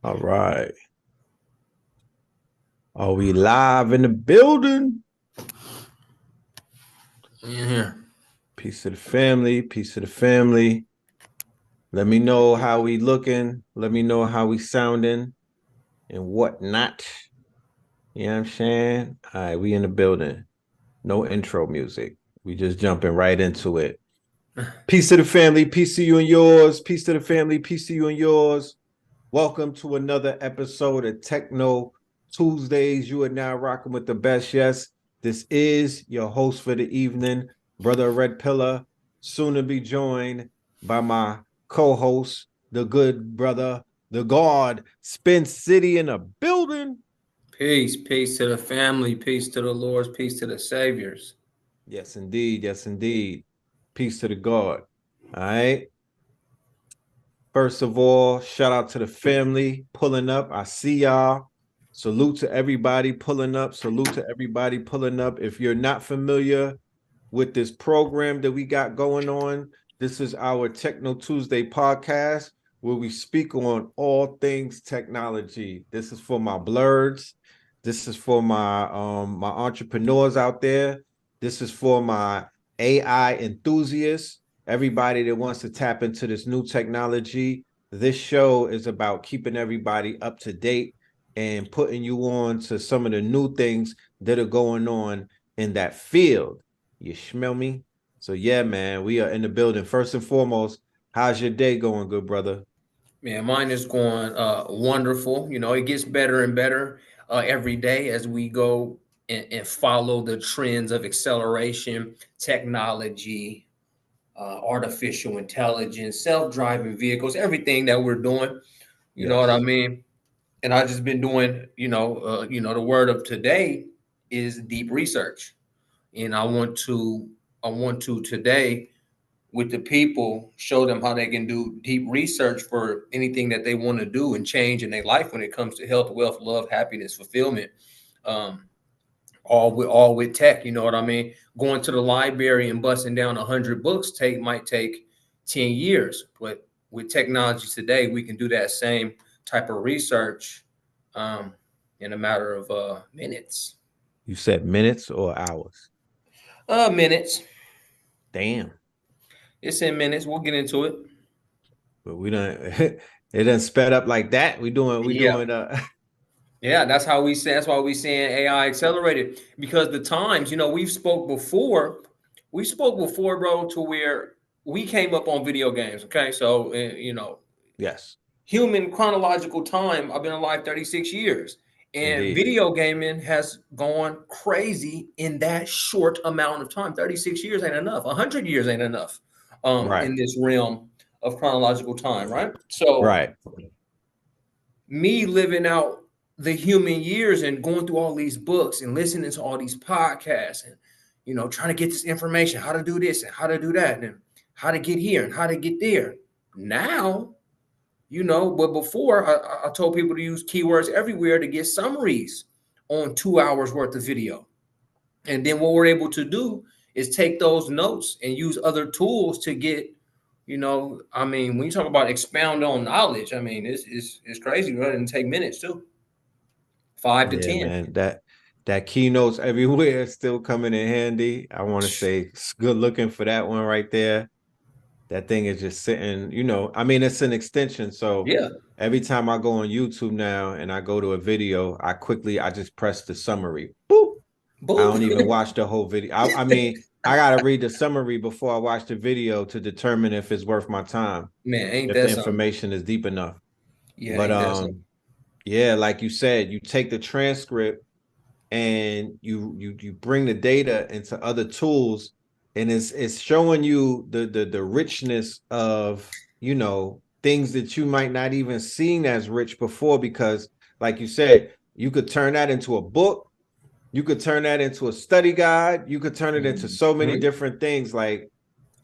All right. Are we live in the building? Yeah. Peace to the family. Peace to the family. Let me know how we looking. Let me know how we sounding and whatnot. You know what I'm saying? All right, we in the building. No intro music. We just jumping right into it. Peace to the family. Peace to you and yours. Peace to the family. Peace to you and yours. Welcome to another episode of Techno Tuesdays. You are now rocking with the best. Yes, this is your host for the evening, Brother Red Pillar, soon to be joined by my co-host, the good brother, the God, Spin City in a building. Peace to the family, peace to the Lords, peace to the Saviors. Yes, indeed. Yes, indeed. Peace to the God. All right. First of all, shout out to the family pulling up. I see y'all. Salute to everybody pulling up. Salute to everybody pulling up. If you're not familiar with this program that we got going on, this is our Techno Tuesday podcast where we speak on all things technology. This is for my blurs. This is for my entrepreneurs out there. This is for my AI enthusiasts, everybody that wants to tap into this new technology. This show is about keeping everybody up to date and putting you on to some of the new things that are going on in that field. You smell me? So yeah, man, we are in the building. First and foremost, how's your day going, good brother? Man, mine is going wonderful. You know, it gets better and better every day as we go and follow the trends of acceleration, technology, artificial intelligence, self-driving vehicles, everything that we're doing. You know what I Yes. mean? And I just been doing, the word of today is deep research. And I want to today with the people show them how they can do deep research for anything that they want to do and change in their life when it comes to health, wealth, love, happiness, fulfillment. um, all with tech, you know what I mean? Going to the library and busting down 100 books might take 10 years, but with technology today we can do that same type of research um, in a matter of minutes. You said minutes or hours? Minutes. Damn. It's in minutes. We'll get into it. But we don't it doesn't sped up like that. We Yeah. doing Yeah, that's how we say. That's why we saying AI accelerated, because the times, we've spoke before. We spoke before, bro, to where we came up on video games. Okay, so yes, human chronological time. I've been alive 36 years, and indeed. video gaming has gone crazy in that short amount of time. 36 years ain't enough. 100 years ain't enough. Right. In this realm of chronological time, right? So Right. me living out the human years and going through all these books and listening to all these podcasts and trying to get this information, how to do this and how to do that and how to get here and how to get there. Now, but before I told people to use keywords everywhere to get summaries on 2 hours worth of video. And then what we're able to do is take those notes and use other tools to get, I mean, when you talk about expound on knowledge, I mean, it's crazy, right? And take minutes too, 5 to Yeah, 10. man. That keynotes everywhere is still coming in handy. I want to say it's good looking for that one right there. That thing is just sitting, I mean, it's an extension. So Yeah. every time I go on YouTube now and I go to a video, I just press the summary. Boop. I Boop. don't even watch the whole video. I mean, I gotta read the summary before I watch the video to determine if it's worth my time, Man, ain't if the that something? information is deep enough. Yeah, But ain't that something? yeah, like you said, you take the transcript and you bring the data into other tools, and it's showing you the richness of things that you might not even seen as rich before, because like you said, you could turn that into a book, you could turn that into a study guide, you could turn it into so many Mhm. different things. Like,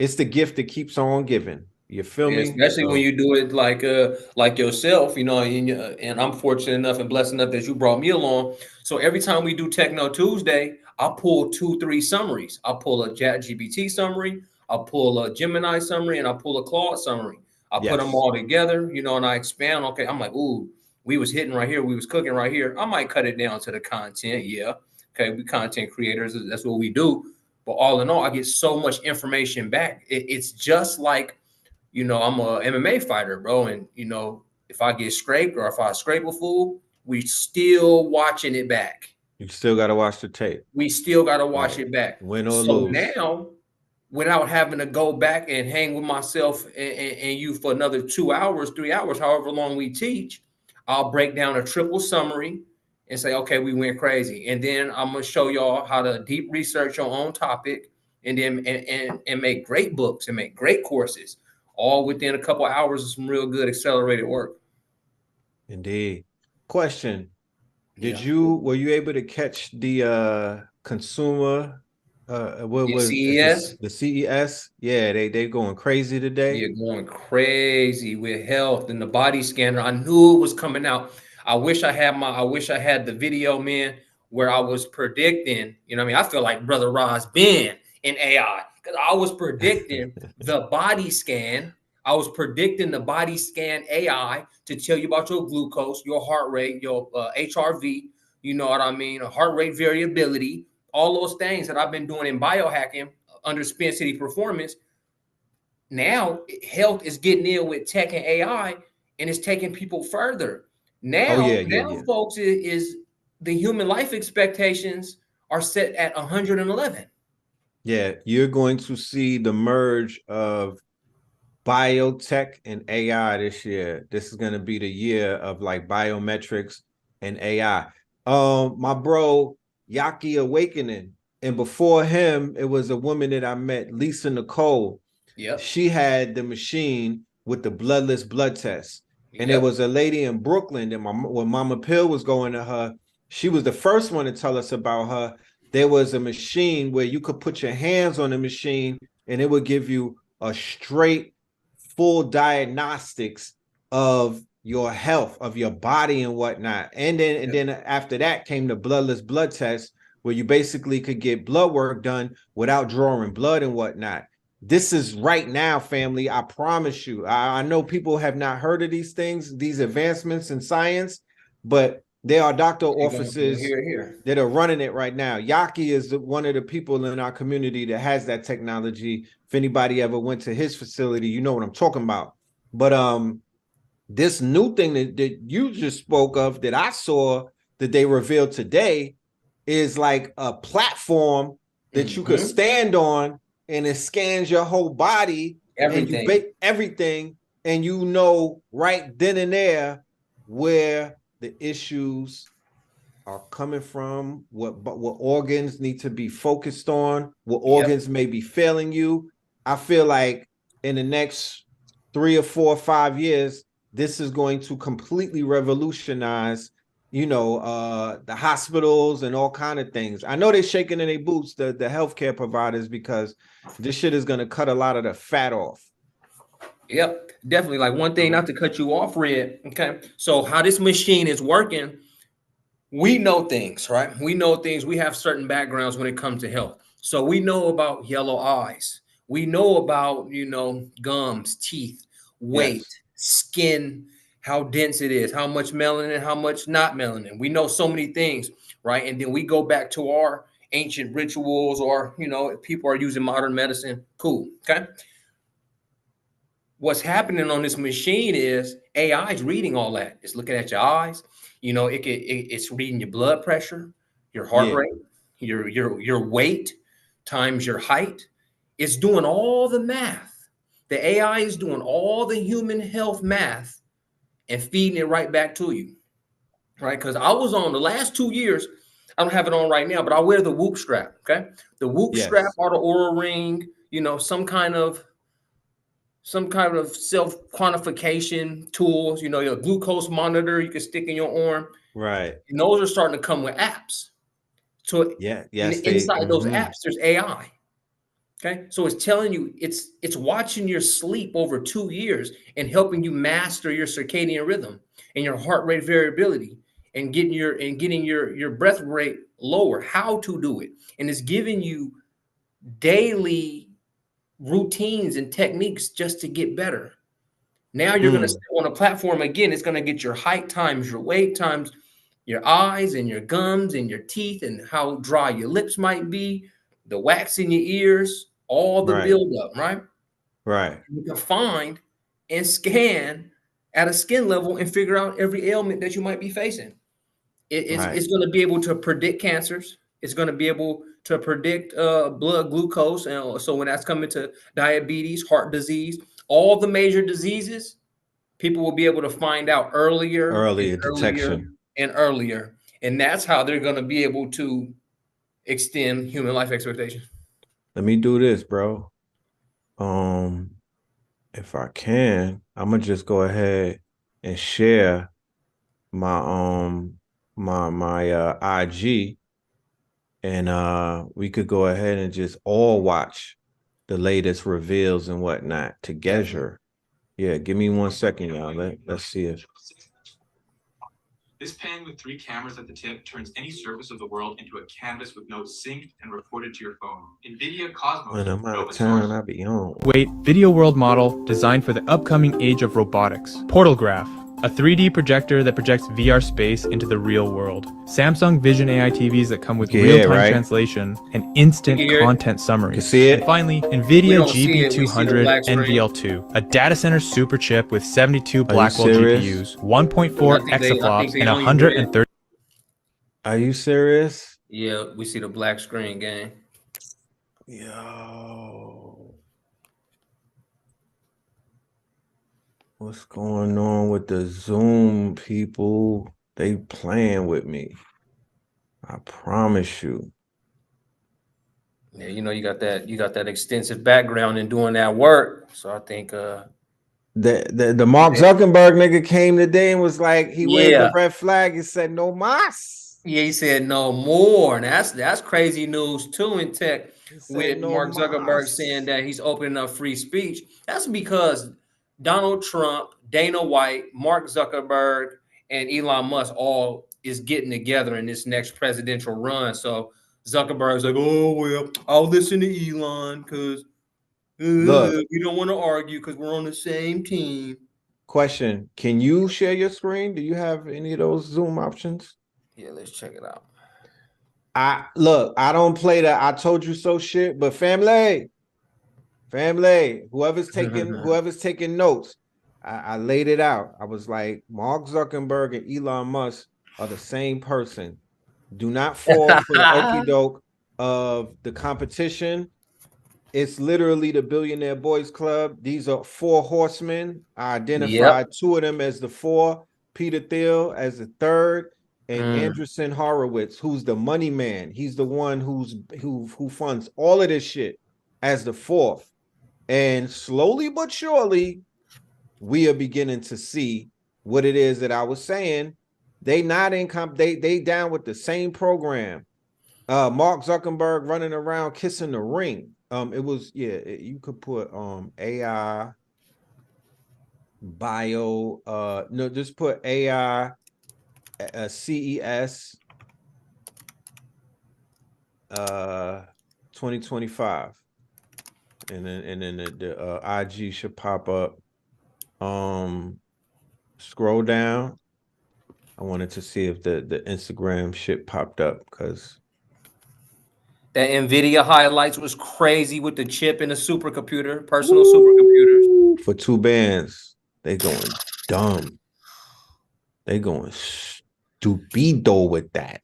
it's the gift that keeps on giving. You feel Yeah, me? especially when So you do it like yourself, and I'm fortunate enough and blessed enough that you brought me along. So every time we do Techno Tuesday, I'll pull 2, 3 summaries. I'll pull a ChatGPT summary, I'll pull a Gemini summary, and I'll pull a Claude summary. I put them Yes. all together, and I expand. Okay, I'm like, ooh, we was hitting right here, we was cooking right here. I might cut it down to the content. Yeah. Okay, we content creators, that's what we do. But all in all, I get so much information back. It's just like, I'm a MMA fighter, bro. And if I get scraped or if I scrape a fool, we still watching it back. You still got to watch the tape. We still got to watch Right. it back. Win or So lose. now, without having to go back and hang with myself and you for another 2 hours, 3 hours, however long we teach, I'll break down a triple summary and say, okay, we went crazy. And then I'm going to show y'all how to deep research your own topic and then and make great books and make great courses, all within a couple of hours of some real good accelerated work. Indeed. Question. Yeah. Were you able to catch the consumer what Yeah, was CES. the CES? Yeah, they going crazy today. You're going crazy with health and the body scanner. I knew it was coming out. I wish I had the video, man, where I was predicting, what I mean? I feel like Brother Roz been in AI because I was predicting the body scan. I was predicting the body scan AI to tell you about your glucose, your heart rate, your HRV, you know what I mean? Heart rate variability, all those things that I've been doing in biohacking under Spin City Performance. Now health is getting in with tech and AI, and it's taking people further. Oh Now, yeah, yeah, now, yeah. folks, is the human life expectations are set at 111. Yeah, you're going to see the merge of biotech and AI this year. This is going to be the year of like biometrics and AI. My bro Yaki Awakening, and before him, it was a woman that I met, Lisa Nicole. Yep. She had the machine with the bloodless blood test, and there Yep. was a lady in Brooklyn that when Mama Pill was going to her, she was the first one to tell us about her. There was a machine where you could put your hands on the machine and it would give you a straight full diagnostics of your health, of your body and whatnot. And then after that came the bloodless blood test, where you basically could get blood work done without drawing blood and whatnot. This is right now, family. I promise you. I know people have not heard of these things, these advancements in science, but there are doctor offices that are running it right now. Yaki is one of the people in our community that has that technology. If anybody ever went to his facility, you know what I'm talking about. But this new thing that you just spoke of that I saw that they revealed today is like a platform that you could stand on, and it scans your whole body, and you bake everything, and you know right then and there where the issues are coming from, what organs need to be focused on, what organs may be failing you. I feel like in the next 3 or 4 or 5 years, this is going to completely revolutionize, the hospitals and all kind of things. I know they're shaking in their boots, the healthcare providers, because this shit is going to cut a lot of the fat off. Yep, definitely. Like one thing, not to cut you off, Red. Okay, so how this machine is working, we know things, right? We know things. We have certain backgrounds when it comes to health. So we know about yellow eyes. We know about, gums, teeth, weight, skin, how dense it is, how much melanin, how much not melanin. We know so many things, right? And then we go back to our ancient rituals, or, if people are using modern medicine, cool. Okay. What's happening on this machine is AI is reading all that. It's looking at your eyes. It's reading your blood pressure, your heart rate, your weight times your height. It's doing all the math. The AI is doing all the human health math and feeding it right back to you, right? Because I was on the last 2 years. I don't have it on right now, but I wear the Whoop strap. Okay, the Whoop strap or the Oura ring. Some kind of self-quantification tools, your glucose monitor you can stick in your arm. Right. And those are starting to come with apps. So inside those apps, there's AI. Okay. So it's telling you, it's watching your sleep over 2 years and helping you master your circadian rhythm and your heart rate variability and getting your breath rate lower, how to do it. And it's giving you daily routines and techniques just to get better. Now you're going to sit on a platform again. It's going to get your height times your weight times your eyes and your gums and your teeth and how dry your lips might be, the wax in your ears, all the Right. buildup, right? Right. You can find and scan at a skin level and figure out every ailment that you might be facing. Right. It's going to be able to predict cancers. It's going to be able to predict blood glucose. And so when that's coming to diabetes, heart disease, all the major diseases, people will be able to find out earlier and Earlier earlier detection. and earlier. And that's how they're going to be able to extend human life expectations. Let me do this, bro. If I can, I'm gonna just go ahead and share my IG, and we could go ahead and just all watch the latest reveals and whatnot Definitely. together. Yeah, give me 1 second, y'all. Let's see it. This pen with 3 cameras at the tip turns any surface of the world into a canvas with notes synced and recorded to your phone. NVIDIA Cosmos. When I'm out of town, I'll be on. Wait, video world model designed for the upcoming age of robotics. Portal Graph, a 3D projector that projects VR space into the real world. Samsung Vision AI TVs that come with real-time translation and instant content summary. See it? And finally, NVIDIA GB200 NVL2, a data center super chip with 72 Blackwell GPUs, 1.4 exaflops, and 130. Are you serious? Yeah, we see the black screen, gang. Yo. What's going on with the Zoom people? They playing with me. I promise you. Yeah, you know, you got that extensive background in doing that work. So I think the Mark Zuckerberg nigga came today and was like, he waved the red flag and said no mas. Yeah, he said no more. And that's crazy news too in tech, with no Mark Zuckerberg mas. saying that he's opening up free speech. That's because Donald Trump, Dana White, Mark Zuckerberg, and Elon Musk all is getting together in this next presidential run. So Zuckerberg's like, oh well, I'll listen to Elon because we don't want to argue because we're on the same team. Question: can you share your screen? Do you have any of those Zoom options? Yeah, let's check it out. I don't play that I told you so shit, but family, whoever's taking notes, I laid it out. I was like, Mark Zuckerberg and Elon Musk are the same person. Do not fall for the okie doke of the competition. It's literally the Billionaire Boys Club. These are 4 horsemen. I identified 2 of them as the 4, Peter Thiel as the 3rd, and Andreessen Horowitz, who's the money man. He's the one who funds all of this shit as the 4th. And slowly but surely, we are beginning to see what it is that I was saying. They not in they down with the same program. Mark Zuckerberg running around kissing the ring. It was you could put AI bio no, just put AI CES 2025, and then the IG should pop up. Scroll down. I wanted to see if the Instagram shit popped up, because that NVIDIA highlights was crazy with the chip and the supercomputer, personal supercomputers. For 2 bands, they going dumb. They going stupido with that.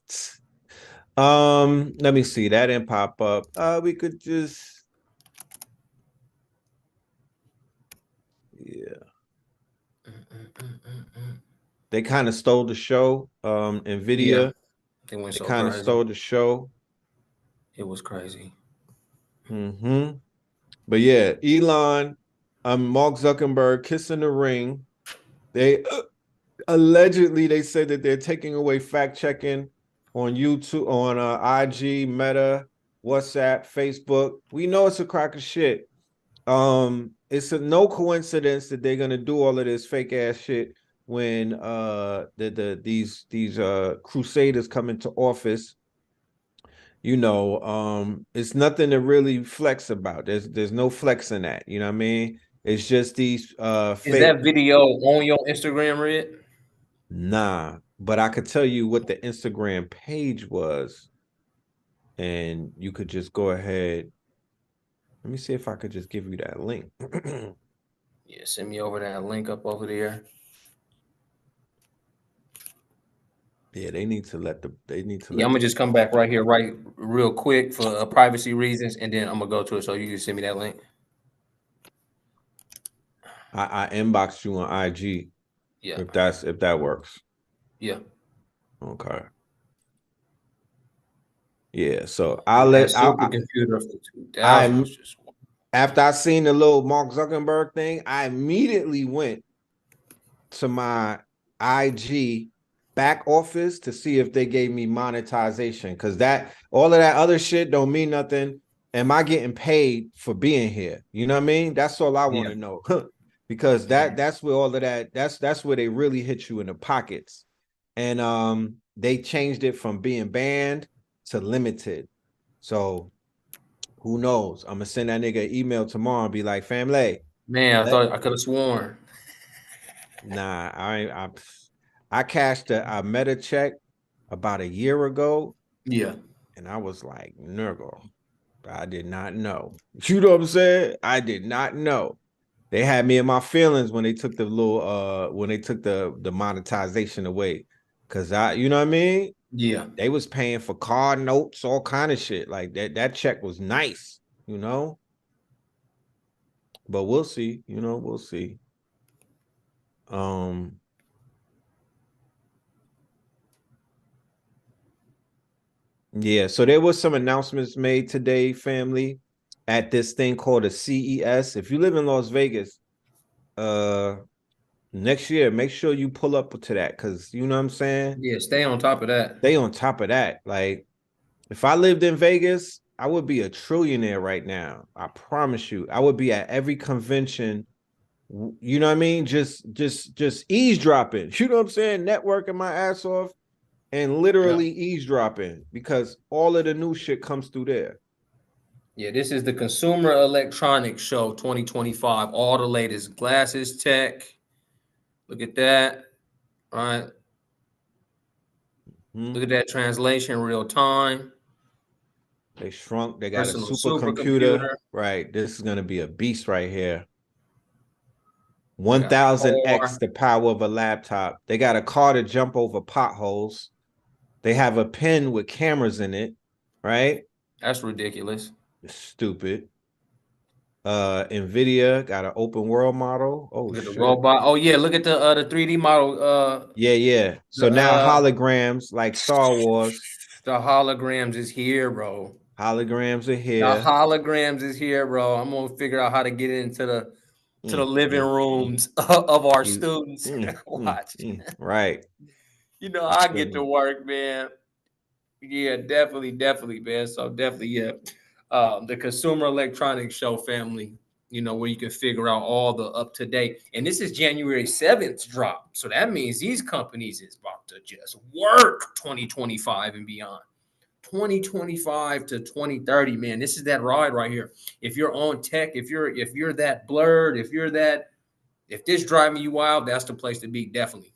Let me see. That didn't pop up. We could just They kind of stole the show. NVIDIA. They went so kind of stole the show. It was crazy. But yeah, Elon, Mark Zuckerberg kissing the ring. They allegedly, they said that they're taking away fact checking on YouTube, on IG, Meta, WhatsApp, Facebook. We know it's a crock of shit. It's no coincidence that they're gonna do all of this fake ass shit when these crusaders come into office. it's nothing to really flex about. There's no flex in that. You know what I mean? It's just these Is fake. that video on your Instagram, Red? Nah, but I could tell you what the Instagram page was, and you could just go ahead. Let me see if I could just give you that link. Yeah, send me over that link up over there. Yeah, they need to let I'm gonna just come back right here, right, real quick for privacy reasons, and then I'm gonna go to it. So you can send me that link. I inboxed you on IG. Yeah. If that works. Yeah. Okay. Yeah. So That supercomputer for 2000 I was just. after I seen the little Mark Zuckerberg thing, I immediately went to my IG back office to see if they gave me monetization, because that all of that other shit don't mean nothing. Am I getting paid for being here? You know what I mean? That's all I want to know. Because that's where all of that's where they really hit you in the pockets. And they changed it from being banned to limited. So who knows? I'm gonna send that nigga an email tomorrow and be like, family. Man, I thought I could have sworn. Nah, I cashed a meta check about a year ago. Yeah. And I was like, nigga, I did not know. You know what I'm saying? I did not know. They had me in my feelings when they took the monetization away. Cause you know what I mean? Yeah. They was paying for car notes, all kind of shit. Like that check was nice, you know? But we'll see, we'll see. Yeah, so there was some announcements made today, family, at this thing called a CES. If you live in Las Vegas, next year, make sure you pull up to that, because you know what I'm saying? Yeah, stay on top of that. Stay on top of that. Like, if I lived in Vegas, I would be a trillionaire right now. I promise you. I would be at every convention. You know what I mean? Just eavesdropping. You know what I'm saying? Networking my ass off and literally eavesdropping, because all of the new shit comes through there. Yeah, this is the Consumer Electronics Show 2025. All the latest glasses, tech. Look at that. All right. Look at that translation real time. They shrunk. They got a Personal supercomputer. Right. This is going to be a beast right here. 1000x the power of a laptop. They got a car to jump over potholes. They have a pen with cameras in it, right? That's ridiculous. It's stupid. Nvidia got an open world model. Oh, look at shit. The robot. Oh yeah, look at the 3D model. Yeah. So now holograms like Star Wars. The holograms is here, bro. Holograms are here. The holograms is here, bro. I'm gonna figure out how to get into the living rooms of our students. Watch. Right. You know, I get to work, man. Yeah, definitely, man. So definitely, yeah. The Consumer Electronics Show, family, where you can figure out all the up to date. And this is January 7th drop. So that means these companies is about to just work 2025 and beyond. 2025 to 2030, man. This is that ride right here. If you're on tech, if you're that blurred, if this driving you wild, that's the place to be, definitely.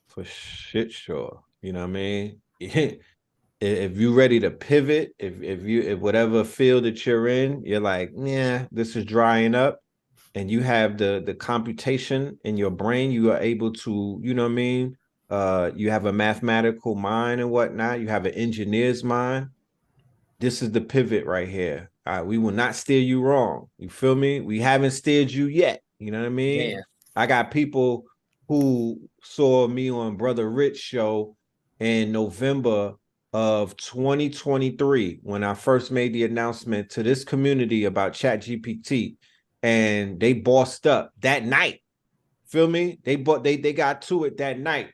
For shit, sure. You know what I mean? If you're ready to pivot, if whatever field that you're in, you're like, yeah, this is drying up, and you have the computation in your brain, you are able to, you know what I mean? You have a mathematical mind and whatnot. You have an engineer's mind. This is the pivot right here. We will not steer you wrong. You feel me? We haven't steered you yet. You know what I mean? Yeah. I got people who saw me on Brother Rich show in November of 2023 when I first made the announcement to this community about ChatGPT, and they bossed up that night. Feel me? They got to it that night.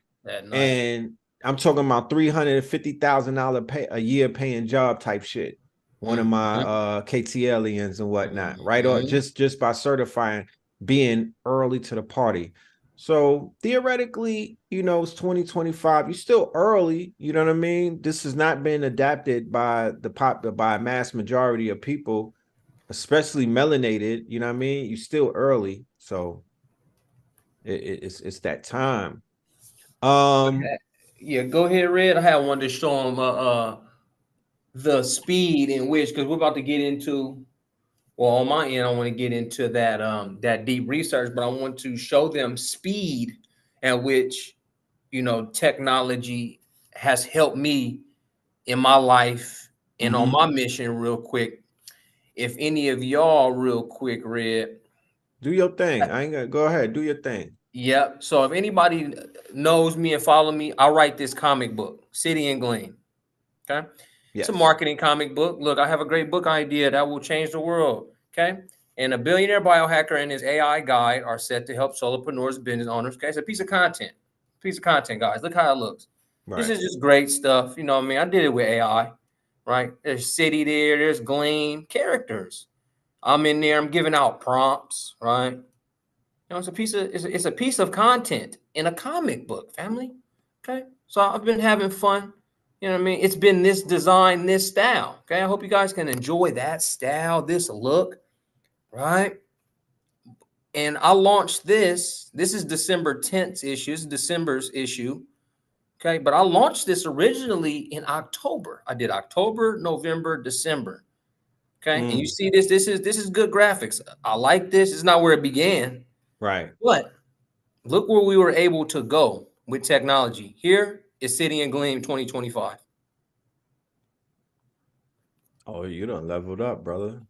And I'm talking about $350,000 a year paying job type shit. One of my KTLians and whatnot, right? Or just by certifying, being early to the party. So theoretically, you know, it's 2025. You're still early. You know what I mean? This has not been adapted by by a mass majority of people, especially melanated. You know what I mean? You're still early. So it's that time. Yeah, go ahead, Red. I had one to show them the speed in which, because we're about to get into, well, on my end, I want to get into that deep research, but I want to show them speed at which, you know, technology has helped me in my life and on my mission real quick. If any of y'all real quick, Red. Do your thing. I ain't gonna go ahead. Do your thing. Yep. So if anybody knows me and follow me, I write this comic book, City and Gleam. Okay. It's a Yes. marketing comic book. Look, I have a great book idea that will change the world. Okay. And a billionaire biohacker and his AI guide are set to help solopreneurs, business owners. Okay. It's a piece of content. Guys. Look how it looks. This Right. is just great stuff. You know what I mean? I did it with AI, right? There's City there, there's Gleam, characters. I'm in there, I'm giving out prompts, right? You know, it's a piece of content in a comic book, family. Okay. So I've been having fun. You know what I mean? It's been this design, this style. Okay. I hope you guys can enjoy that style, this look, right? And I launched this. This is December 10th issue. This is December's issue. Okay. But I launched this originally in October. I did October, November, December. Okay. And you see this is good graphics. I like this. It's not where it began. Right. But look where we were able to go with technology. Here is City and Gleam 2025. Oh, you done leveled up, brother.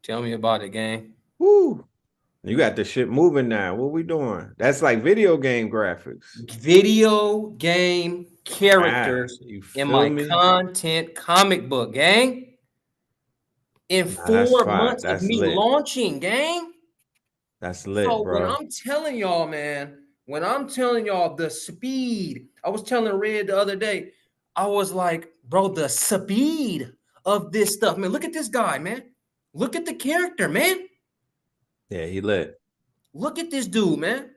Tell me about it, gang. Woo. You got the shit moving now. What we doing? That's like video game graphics. Video game characters You in feel my me? content comic book, gang. In Nah, that's 4 months of That's me lit. launching, gang. That's lit, So when bro. I'm telling y'all, man, when I'm telling y'all the speed, I was telling Red the other day, I was like, bro, the speed of this stuff, man. Look at this guy, man. Look at the character, man. Yeah, he lit. Look at this dude, man.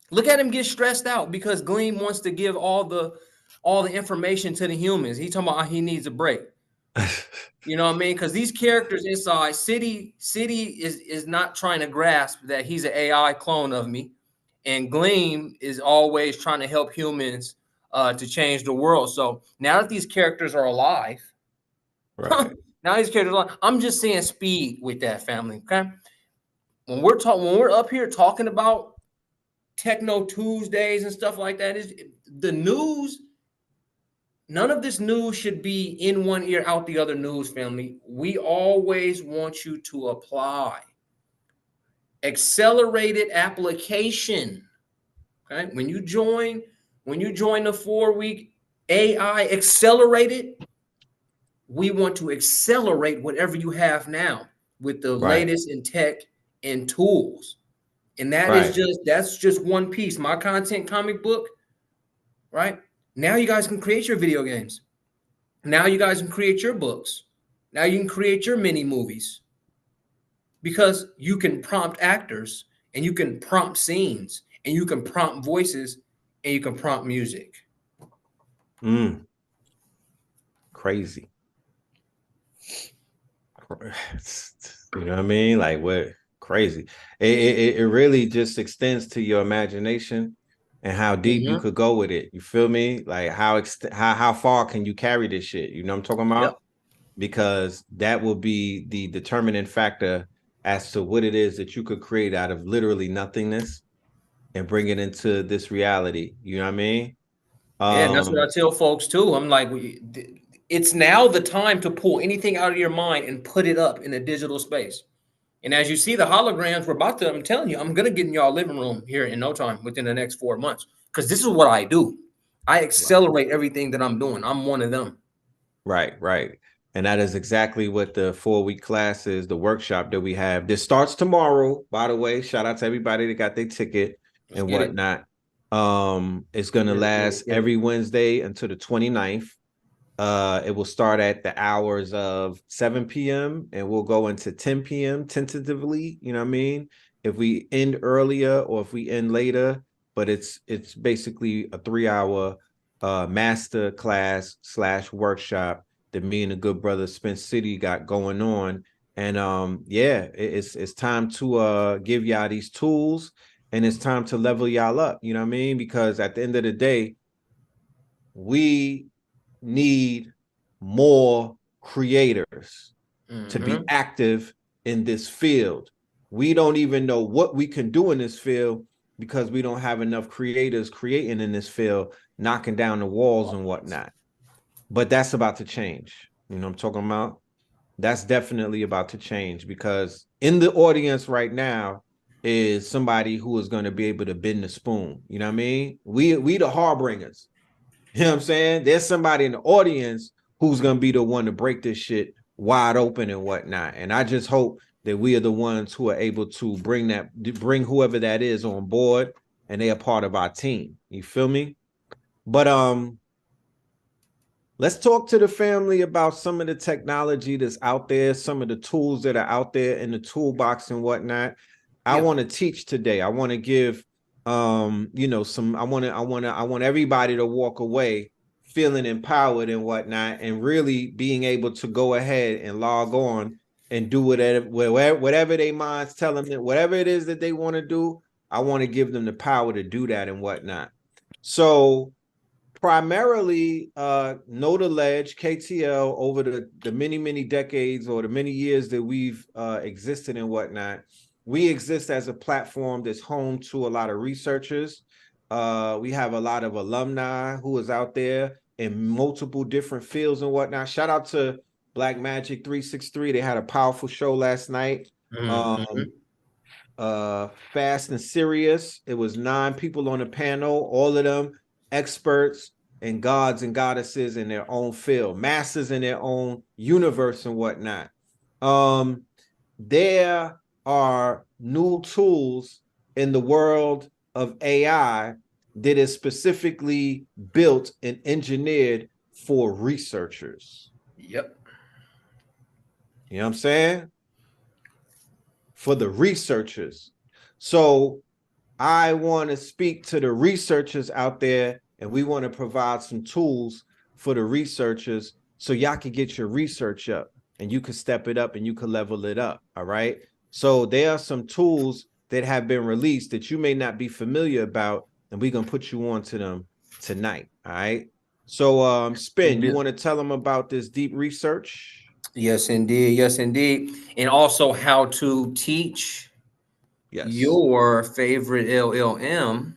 Look at him get stressed out because Gleam wants to give all the information to the humans. He talking about he needs a break. You know what I mean? Because these characters inside City is not trying to grasp that he's an AI clone of me, and Gleam is always trying to help humans to change the world. So now that these characters are alive, Right. now these characters are alive, I'm just saying speed with that, family. Okay, when we're up here talking about Techno Tuesdays and stuff like that, is the news. None of this news should be in one ear, out the other, news, family. We always want you to apply. Accelerated application. Okay. When you join the 4-week AI accelerated, we want to accelerate whatever you have now with the Right. latest in tech and tools. And Right. that's just one piece. My content comic book, right? Now you guys can create your video games. Now you guys can create your books. Now you can create your mini movies because you can prompt actors and you can prompt scenes and you can prompt voices and you can prompt music. Crazy. You know what I mean? Like what? Crazy. It really just extends to your imagination and how deep you could go with it. You feel me? Like how far can you carry this shit? You know what I'm talking about? Yep. Because that will be the determining factor as to what it is that you could create out of literally nothingness and bring it into this reality. You know what I mean? Yeah, and that's what I tell folks too. I'm like, it's now the time to pull anything out of your mind and put it up in a digital space. And as you see the holograms, I'm telling you, I'm going to get in y'all living room here in no time within the next 4 months. Because this is what I do. I accelerate everything that I'm doing. I'm one of them. Right. And that is exactly what the 4-week class is, the workshop that we have. This starts tomorrow, by the way. Shout out to everybody that got their ticket and whatnot. It's going to last every Wednesday until the 29th. It will start at the hours of 7 p.m. and we'll go into 10 p.m. tentatively. You know what I mean? If we end earlier or if we end later, but it's basically a 3-hour master class / workshop that me and the good brother Spence City got going on. And yeah, it's time to give y'all these tools, and it's time to level y'all up, you know what I mean? Because at the end of the day, we need more creators to be active in this field. We don't even know what we can do in this field because we don't have enough creators creating in this field, knocking down the walls and whatnot. But that's about to change. You know what I'm talking about? That's definitely about to change, because in the audience right now is somebody who is going to be able to bend the spoon. You know what I mean? We the harbingers. You know what I'm saying? There's somebody in the audience who's going to be the one to break this shit wide open and whatnot. And I just hope that we are the ones who are able to bring whoever that is on board, and they are part of our team. You feel me? But let's talk to the family about some of the technology that's out there, some of the tools that are out there in the toolbox and whatnot. I want to teach today. I want to give you know, I want everybody to walk away feeling empowered and whatnot, and really being able to go ahead and log on and do whatever their minds tell them, that whatever it is that they want to do. I want to give them the power to do that and whatnot. So primarily, Know the Ledge, KTL, over the many decades, or the many years that we've existed and whatnot, we exist as a platform that's home to a lot of researchers. We have a lot of alumni who is out there in multiple different fields and whatnot. Shout out to Black Magic 363. They had a powerful show last night. Fast and Serious. It was 9 people on the panel, all of them experts and gods and goddesses in their own field, masters in their own universe and whatnot. There are new tools in the world of AI that is specifically built and engineered for researchers. Yep. You know what I'm saying? For the researchers. So I want to speak to the researchers out there, and we want to provide some tools for the researchers so y'all can get your research up, and you can step it up, and you can level it up. All right. So there are some tools that have been released that you may not be familiar about, and we're going to put you on to them tonight. All right. So Spin, you want to tell them about this deep research? Yes, indeed. Yes, indeed. And also how to teach your favorite LLM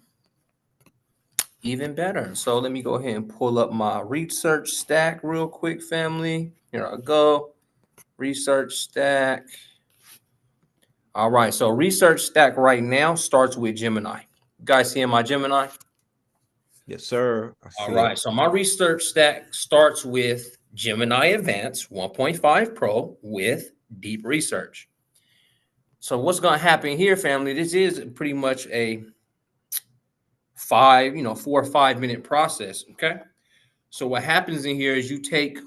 even better. So let me go ahead and pull up my research stack real quick, family. Here I go. Research stack. All right. So research stack right now starts with Gemini. You guys seeing my Gemini? Yes, sir. All right. So my research stack starts with Gemini Advanced 1.5 Pro with deep research. So what's going to happen here, family? This is pretty much a 4 or 5 minute process. Okay. So what happens in here is you take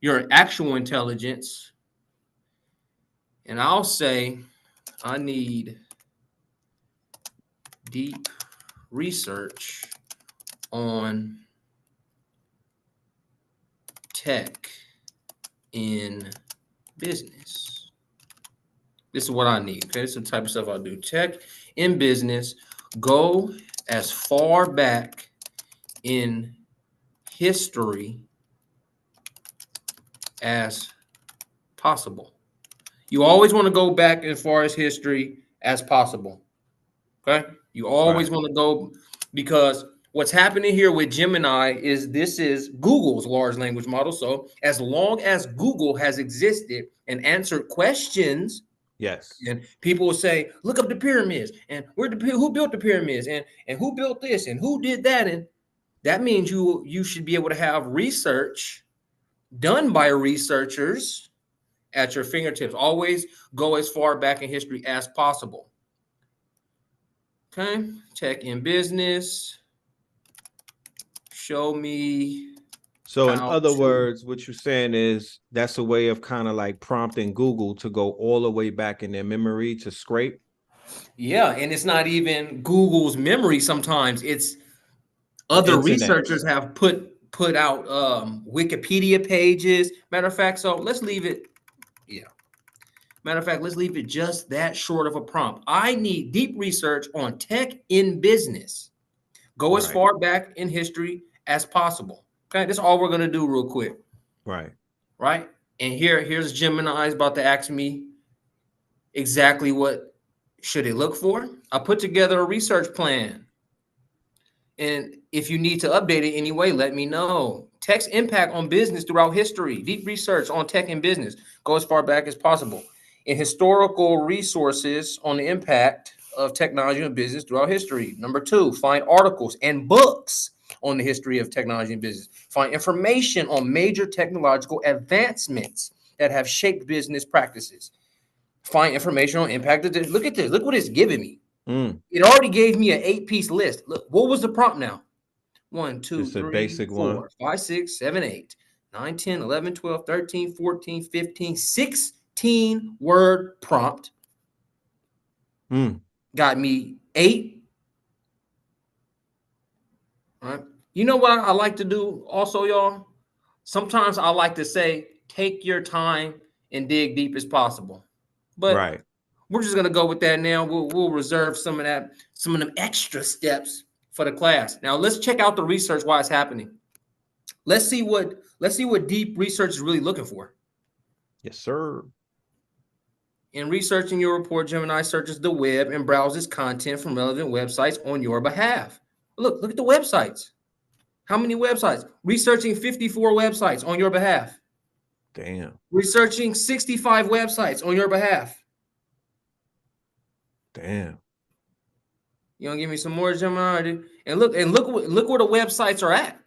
your actual intelligence, and I'll say, I need deep research on tech in business. This is what I need. Okay. This is the type of stuff I'll do. Tech in business. Go as far back in history as possible. You always want to go back as far as history as possible. Okay. You always want to go, because what's happening here with Gemini is this is Google's large language model. So as long as Google has existed and answered questions, and people will say, look up the pyramids, and who built the pyramids, and who built this, and who did that, and that means you should be able to have research done by researchers at your fingertips. Always go as far back in history as possible. Okay, tech in business. Show me. So in other words, what you're saying is that's a way of kind of like prompting Google to go all the way back in their memory to scrape. Yeah, and it's not even Google's memory sometimes. It's other Internet. researchers have put out Wikipedia pages. Matter of fact, so let's leave it. Yeah. Matter of fact, let's leave it just that short of a prompt. I need deep research on tech in business. Go as Right. far back in history as possible. Okay, that's all we're gonna do real quick. Right. Right? And here's Gemini's about to ask me exactly what should it look for. I put together a research plan. And if you need to update it anyway, let me know. Tech's impact on business throughout history. Deep research on tech and business. Go as far back as possible. And historical resources on the impact of technology and business throughout history. Number 2, find articles and books on the history of technology and business. Find information on major technological advancements that have shaped business practices. Find information on impact of this. Look at this. Look what it's giving me. It already gave me an 8-piece list. Look, what was the prompt now? 1, 2, Just a 3, basic 4, one. 5, 6, 7, 8, 9, 10, 11, 12, 13, 14, 15, 16 word prompt. Got me 8. All right. You know what I like to do also, y'all? Sometimes I like to say, take your time and dig deep as possible. But Right. we're just gonna go with that now. We'll reserve some of them extra steps for the class. Now let's check out the research while it's happening. Let's see what deep research is really looking for. Yes, sir. In researching your report, Gemini searches the web and browses content from relevant websites on your behalf. Look at the websites. How many websites? Researching 54 websites on your behalf. Damn. Researching 65 websites on your behalf. Damn. You gonna give me some more, Gemini? And look where the websites are at.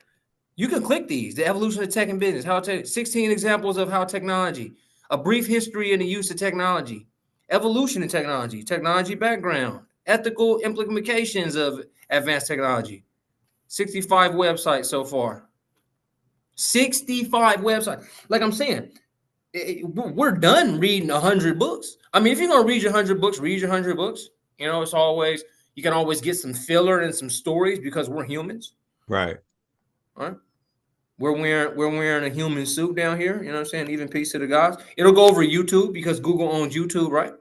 You can click these. The evolution of tech and business. 16 examples of how technology. A brief history in the use of technology. Evolution in technology. Technology background. Ethical implications of advanced technology. 65 websites so far. 65 websites. Like I'm saying, we're done reading 100 books. I mean, if you're gonna read your 100 books, read your 100 books. You know, it's always, you can always get some filler and some stories because we're humans. Right. All right. We're wearing a human suit down here. You know what I'm saying? Even peace to the gods. It'll go over YouTube because Google owns YouTube, right?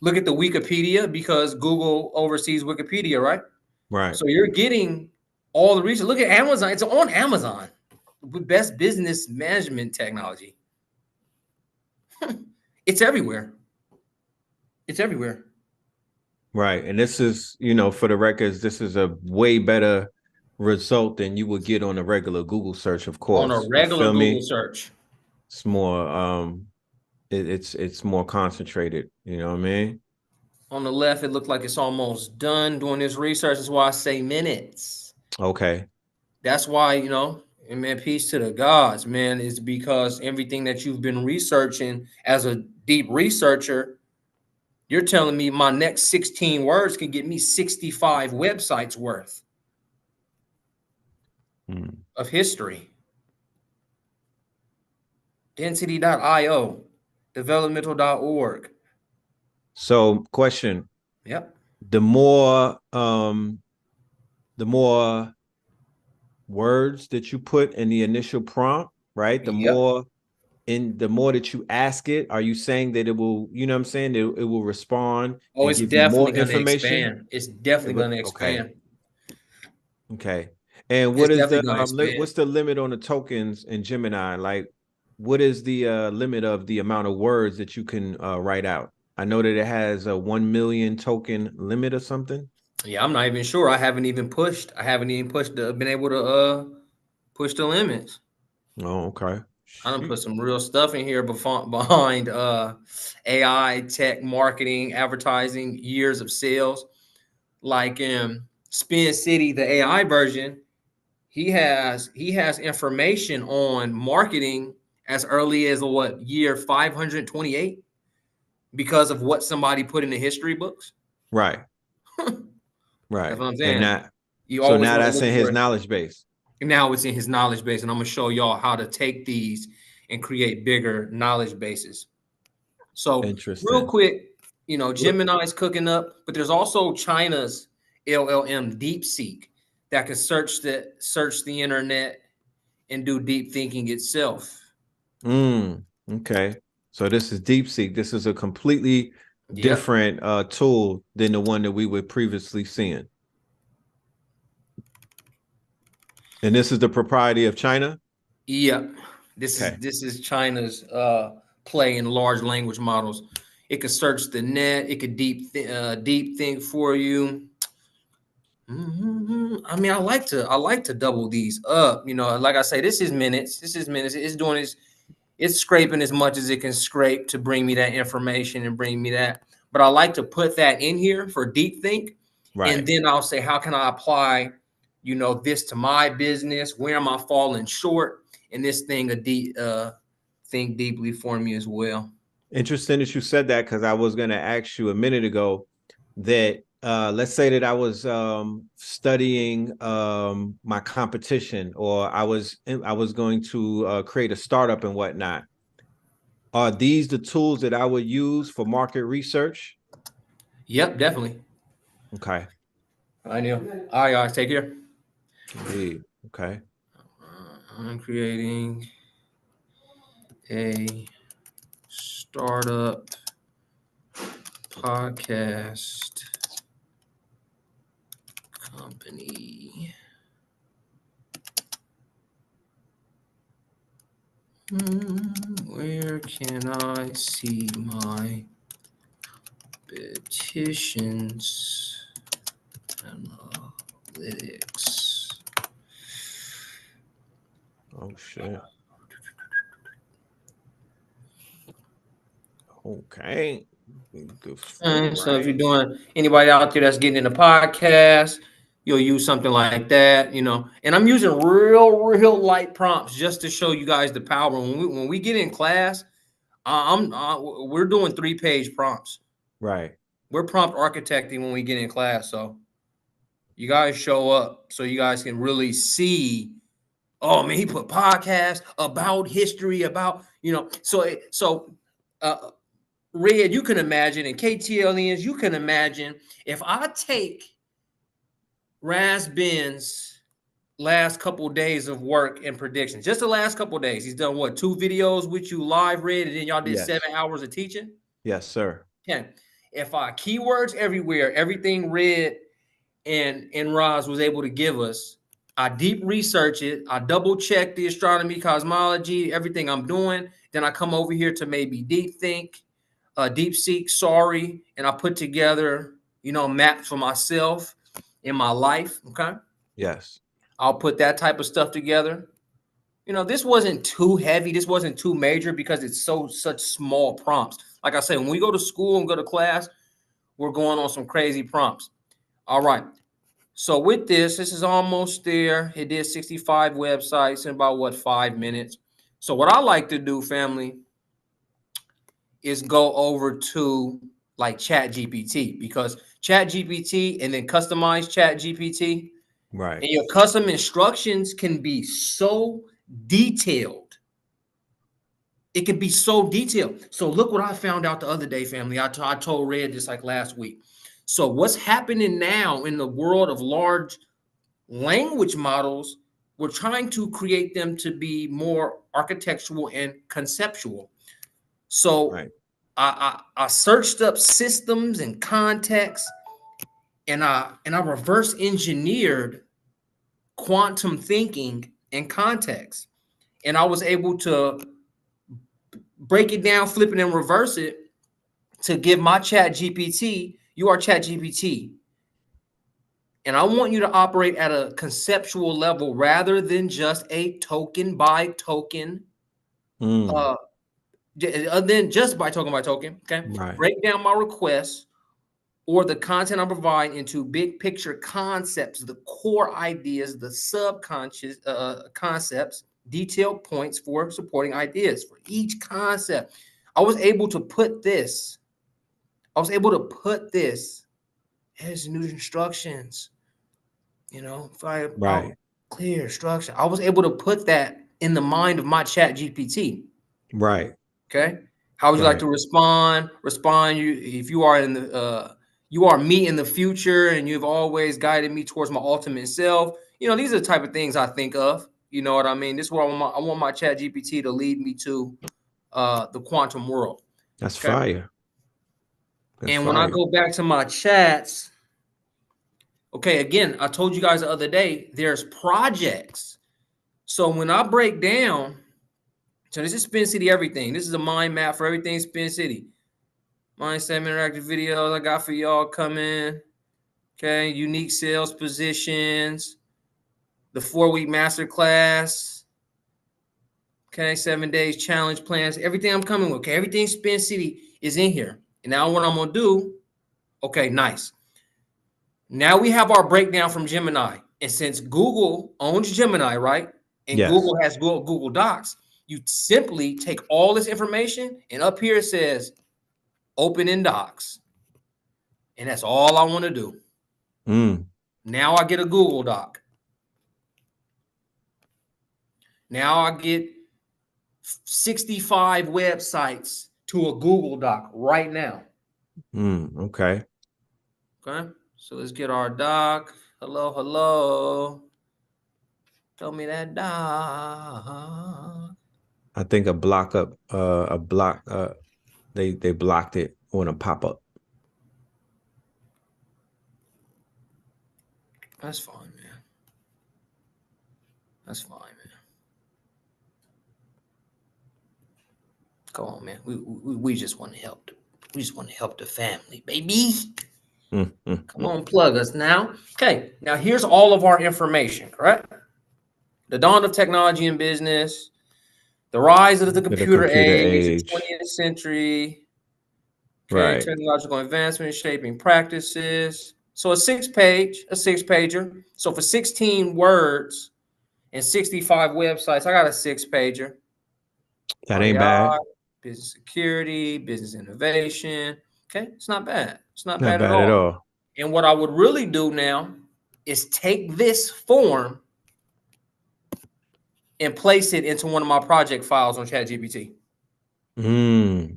Look at the Wikipedia because Google oversees Wikipedia, right? Right. So you're getting all the research. Look at Amazon. It's on Amazon with best business management technology. It's everywhere. It's everywhere. Right. And this is, for the records, this is a way better result than you would get on a regular Google search, of course. On a regular Google search. It's more it's more concentrated, you know what I mean? On the left, it looked like it's almost done doing this research. That's why I say minutes. Okay. That's why, and man, peace to the gods, man, is because everything that you've been researching as a deep researcher, you're telling me my next 16 words can get me 65 websites worth of history. Density.io, developmental.org. So, question. Yep. The more words that you put in the initial prompt, right? The more that you ask it, are you saying that it will, you know what I'm saying? It will respond and it's give you definitely more going to information? expand. It's definitely going to expand. Okay. And what is what's the limit on the tokens in Gemini? Like, what is the limit of the amount of words that you can write out? I know that it has a 1 million token limit or something. Yeah, I'm not even sure. I haven't even pushed. Been able to push the limits. Oh, okay. I done put some real stuff in here behind AI, tech, marketing, advertising, years of sales. Like in Spin City, the AI version, he has information on marketing as early as year 528 because of what somebody put in the history books. Right. Right. That's what I'm saying. So now that's in his knowledge base. Now it's in his knowledge base, and I'm gonna show y'all how to take these and create bigger knowledge bases. So real quick, You know, Gemini's cooking up, but there's also China's LLM DeepSeek that can search the internet and do deep thinking itself. Okay. So this is DeepSeek. This is a completely different tool than the one that we were previously seeing. And this is the propriety of China? Yep. This is China's play in large language models. It could search the net. It could deep think for you. I mean, I like to double these up. You know, like I say, this is minutes. It's doing it's scraping as much as it can scrape to bring me that information and bring me that. But I like to put that in here for deep think, and then I'll say, how can I apply, you know, this to my business? Where am I falling short? And this thing think deeply for me as well. Interesting that you said that, because I was going to ask you a minute ago that let's say that I was studying my competition, or I was going to create a startup and whatnot. Are these the tools that I would use for market research? Yep, definitely. Okay. I know. All right, guys, take care. Indeed. Okay. I'm creating a startup podcast company. Where can I see my petitions analytics? Oh shit. Okay. So if you're doing, anybody out there that's getting in the podcast, you'll use something like that, you know. And I'm using real light prompts just to show you guys the power. When we get in class, we're doing 3-page prompts. Right. We're prompt architecting when we get in class. So you guys show up so you guys can really see. Oh man, he put podcast about history, about, you know. So Red, you can imagine, and KTLNs, you can imagine if I take Raz Ben's last couple of days of work and predictions, just the last couple of days. He's done what, 2 videos with you live, Red, and then y'all did 7 hours of teaching? Yes, sir. Okay. If I keywords everywhere, everything Red and Raz was able to give us, I deep research it, I double check the astronomy, cosmology, everything I'm doing. Then I come over here to maybe deep think. DeepSeek, sorry, and I put together, you know, maps for myself in my life. Okay. Yes. I'll put that type of stuff together. You know, this wasn't too heavy. This wasn't too major because it's such small prompts. Like I said, when we go to school and go to class, we're going on some crazy prompts. All right. So with this is almost there. It did 65 websites in about what, 5 minutes. So what I like to do, family, is go over to like Chat GPT, because Chat GPT and then customize Chat GPT. Right. And your custom instructions can be so detailed. It can be so detailed. So look what I found out the other day, family. I told Red this like last week. So what's happening now in the world of large language models, we're trying to create them to be more architectural and conceptual. So I searched up systems and context, and I reverse engineered quantum thinking and context, and I was able to break it down, flip it, and reverse it to give my Chat GPT, you are Chat GPT, and I want you to operate at a conceptual level rather than just a token by token. Then just by token, okay? Right. Break down my requests or the content I provide into big picture concepts, the core ideas, the subconscious concepts, detailed points for supporting ideas for each concept. I was able to put this as new instructions, you know, clear instruction. I was able to put that in the mind of my Chat GPT. Right. Okay. How would you like to respond? If you are in the you are me in the future, and you've always guided me towards my ultimate self. You know, these are the type of things I think of. You know what I mean? This is where I want my Chat GPT to lead me to the quantum world. That's fire. That's when I go back to my chats, okay, again, I told you guys the other day, there's projects. So when I break down, so this is Spin City everything. This is a mind map for everything Spin City. Mindset interactive videos I got for y'all coming. Okay, unique sales positions, the 4-week masterclass. Okay, 7 days challenge plans, everything I'm coming with. Okay, everything Spin City is in here. And now what I'm gonna do, okay, nice. Now we have our breakdown from Gemini. And since Google owns Gemini, right? And Google has Google Docs, you simply take all this information, and up here it says open in Docs. And that's all I want to do. Now I get a Google Doc. Now I get 65 websites to a Google Doc right now. Okay. Okay. So let's get our doc. Hello, hello. Tell me that doc. I think they blocked it on a pop-up. That's fine, man. That's fine, man. Come on, man. We just want to help. We just want to help the family, baby. Come on, plug us now. Okay, now here's all of our information, correct? The dawn of technology in business, the rise of the computer age, the 20th century. Okay, technological advancement shaping practices. So a six-pager. So for 16 words and 65 websites, I got a 6-pager. That ain't bad. Business security, business innovation. Okay, it's not bad. It's not bad at all. And what I would really do now is take this form and place it into one of my project files on ChatGPT.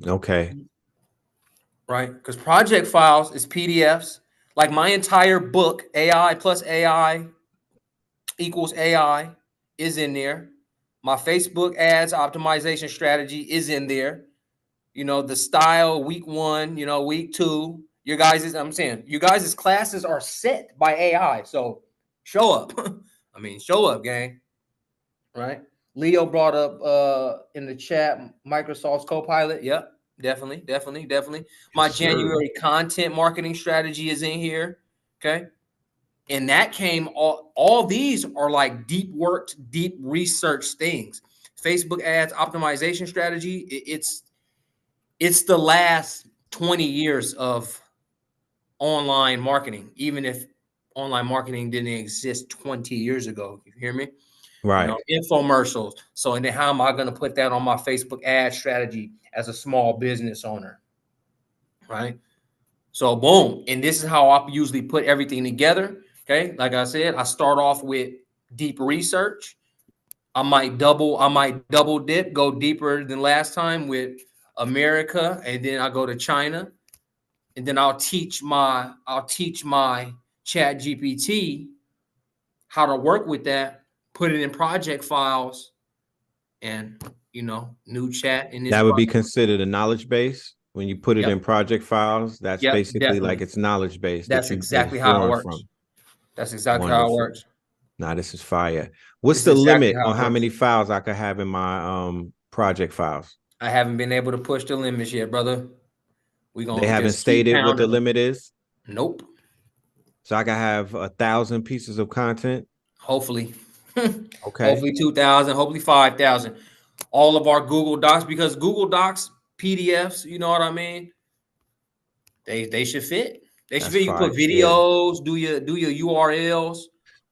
Okay. Right? Because project files is PDFs. Like my entire book, AI plus AI equals AI, is in there. My Facebook ads optimization strategy is in there. You know, the style week 1, you know, week 2. You guys' classes are set by AI. So show up. I mean, show up, gang. Right? Leo brought up in the chat Microsoft's Copilot. Yep, definitely. My January content marketing strategy is in here. Okay. And that came all these are like deep worked, deep research things. Facebook ads optimization strategy. It's the last 20 years of online marketing, even if online marketing didn't exist 20 years ago. You hear me? Right. You know, infomercials. So, and then how am I going to put that on my Facebook ad strategy as a small business owner? Right. So, boom. And this is how I usually put everything together. Okay. Like I said, I start off with deep research. I might double dip, go deeper than last time with America, and then I go to China, and then I'll teach my Chat GPT how to work with that, put it in project files, and you know, new chat in this. That would be considered a knowledge base when you put it in project files. That's basically like it's knowledge base. That's exactly how it works. That's exactly how it works. Nah, this is fire. What's the limit on how many files I could have in my project files? I haven't been able to push the limits yet, brother. They haven't stated what the limit is? Nope. So I can have 1,000 pieces of content? Hopefully. Okay. Hopefully 2,000, hopefully 5,000. All of our Google Docs, because Google Docs, PDFs, you know what I mean? They should fit. They should fit. You put videos, do your URLs.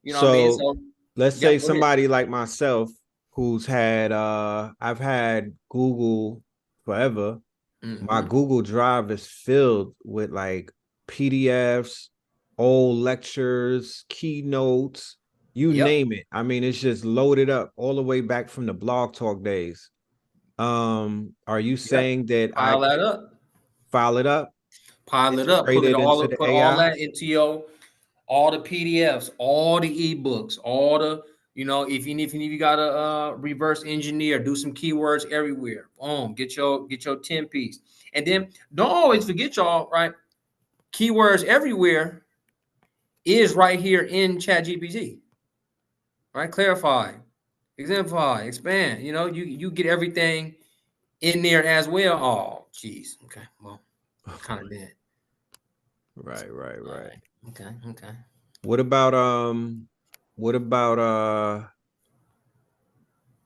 You know what I mean? So let's say somebody like myself who's had I've had Google forever. My Google Drive is filled with like PDFs, old lectures, keynotes, you name it. I mean, it's just loaded up all the way back from the Blog Talk days. Are you saying that Pile that up. File it up? Pile it up. Integrate it into the Put all AI? that into all the PDFs, all the ebooks, all the, if you got to reverse engineer, do some keywords everywhere. Boom, get your 10 piece. And then don't always forget, y'all, right? Keywords everywhere is right here in ChatGPT. Right? Clarify, exemplify, expand. You get everything in there as well. Oh, geez. Okay. Well, kind of did. Right. Okay. What about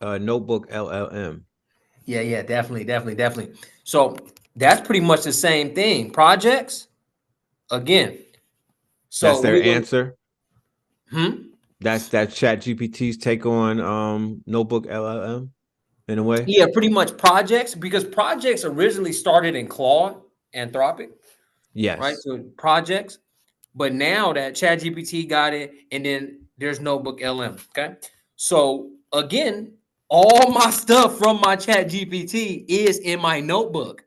notebook LLM? Yeah, definitely. So that's pretty much the same thing. Projects, again. So That's their answer. That's ChatGPT's take on notebook LLM in a way. Yeah, pretty much projects, because projects originally started in Claude, Anthropic. Yes. Right. So projects, but now that ChatGPT got it, and then there's notebook LM. Okay. So again, all my stuff from my ChatGPT is in my notebook.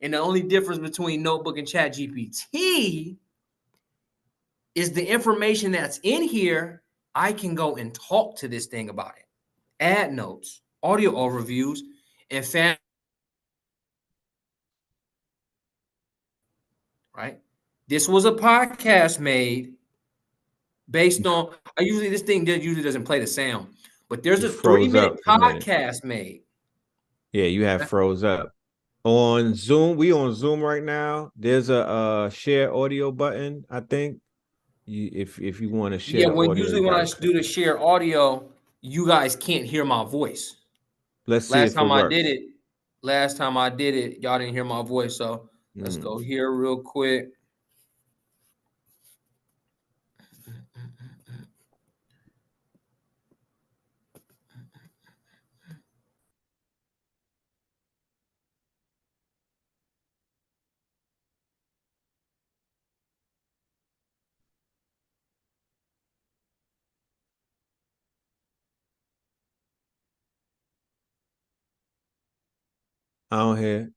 And the only difference between notebook and ChatGPT is the information that's in here. I can go and talk to this thing about it, add notes, audio overviews, and right. This was a podcast made based on, this thing usually doesn't play the sound, but there's a 3-minute podcast made. Yeah, you have froze up. On Zoom, we on Zoom right now. There's a share audio button, I think. If you want to share the audio. Usually when I do the share audio, you guys can't hear my voice. Let's see if it works. Last time I did it, y'all didn't hear my voice. So let's go here real quick. I don't hear.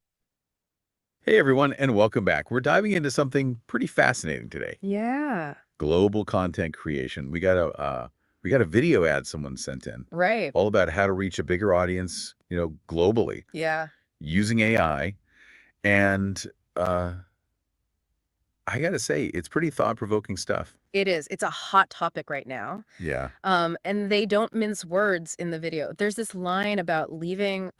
Hey, everyone, and welcome back. We're diving into something pretty fascinating today. Yeah. Global content creation. We got a video ad someone sent in. Right. All about how to reach a bigger audience, globally. Yeah. Using AI. And I got to say, it's pretty thought-provoking stuff. It is. It's a hot topic right now. Yeah. And they don't mince words in the video. There's this line about leaving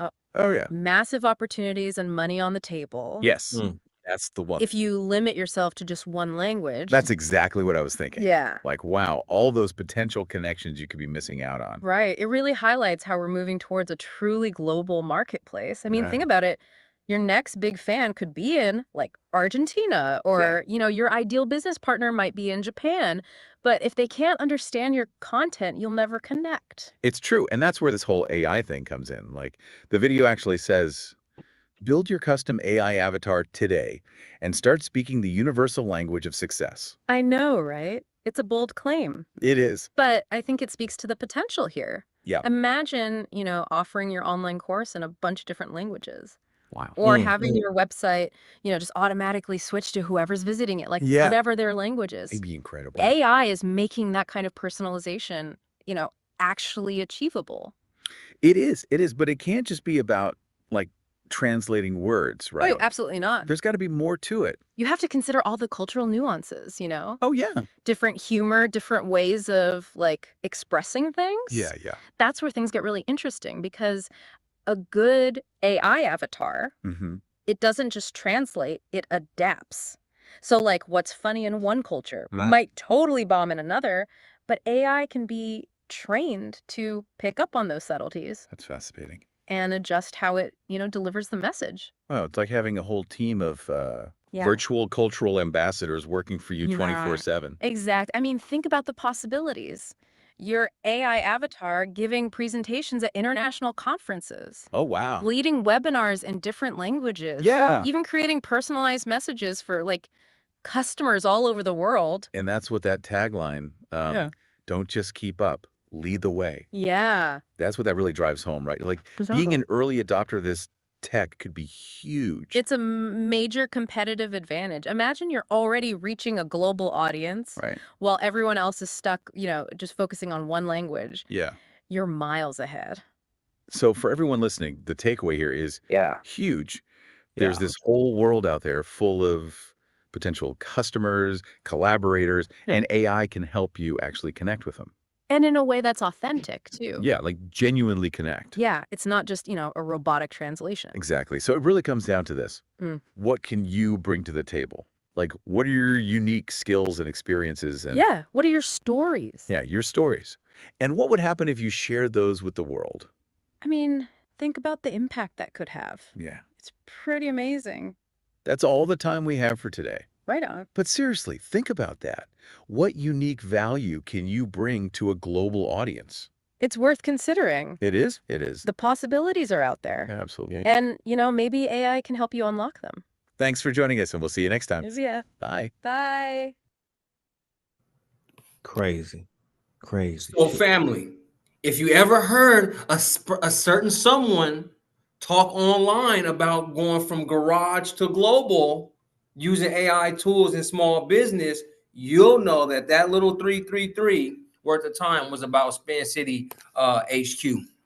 massive opportunities and money on the table. Yes. That's the one. If you limit yourself to just one language. That's exactly what I was thinking. Yeah. Like, wow, all those potential connections you could be missing out on. Right. It really highlights how we're moving towards a truly global marketplace. I mean, think about it. Your next big fan could be in like Argentina, or, your ideal business partner might be in Japan. But if they can't understand your content, you'll never connect. It's true. And that's where this whole AI thing comes in. Like, the video actually says, build your custom AI avatar today and start speaking the universal language of success. I know, right? It's a bold claim. It is. But I think it speaks to the potential here. Yeah. Imagine, offering your online course in a bunch of different languages. Wow. Or having your website, just automatically switch to whoever's visiting it, like whatever their language is. It'd be incredible. AI is making that kind of personalization, actually achievable. It is, but it can't just be about like translating words, right? Oh, absolutely not. There's got to be more to it. You have to consider all the cultural nuances, Oh, yeah. Different humor, different ways of like expressing things. Yeah. That's where things get really interesting, because a good AI avatar, it doesn't just translate, it adapts. So like what's funny in one culture might totally bomb in another, but AI can be trained to pick up on those subtleties. That's fascinating. And adjust how it, delivers the message. Well, it's like having a whole team of virtual cultural ambassadors working for you 24/7. Exactly. I mean, think about the possibilities. Your AI avatar giving presentations at international conferences. Oh, wow. Leading webinars in different languages. Yeah. Even creating personalized messages for like customers all over the world. And that's what that tagline, don't just keep up, lead the way. Yeah. That's what that really drives home, right? Like being an early adopter of this tech could be huge. It's a major competitive advantage. Imagine you're already reaching a global audience Right. while everyone else is stuck, just focusing on one language. Yeah. You're miles ahead. So for everyone listening, the takeaway here is huge. There's Yeah. this whole world out there full of potential customers, collaborators, and AI can help you actually connect with them. And in a way that's authentic, too. Yeah, like genuinely connect. Yeah, it's not just, a robotic translation. Exactly. So it really comes down to this. What can you bring to the table? Like, what are your unique skills and experiences? And Yeah, what are your stories? yeah, your stories. And what would happen if you shared those with the world? I mean, think about the impact that could have. Yeah. It's pretty amazing. That's all the time we have for today. Right on. But seriously, think about that. What unique value can you bring to a global audience? It's worth considering. It is? It is. The possibilities are out there. Absolutely. And, maybe AI can help you unlock them. Thanks for joining us, and we'll see you next time. Yeah. Bye. Bye. Crazy. So family, if you ever heard a certain someone talk online about going from garage to global using AI tools in small business, you'll know that that little 333 worth of time was about Spin City HQ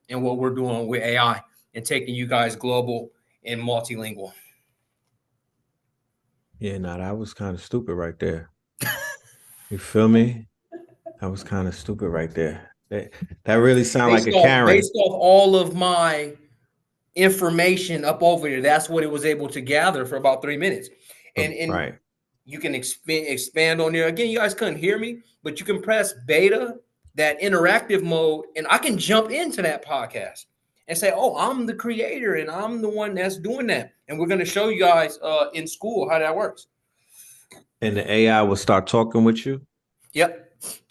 and what we're doing with AI and taking you guys global and multilingual. Yeah, that was kind of stupid right there. You feel me? That was kind of stupid right there. That really sounded like a Karen. Based off all of my information up over here, that's what it was able to gather for about 3 minutes. And right. You can expand on there. Again, you guys couldn't hear me, but you can press beta, that interactive mode, and I can jump into that podcast and say, oh, I'm the creator and I'm the one that's doing that. And we're going to show you guys in school how that works. And the AI will start talking with you? Yep.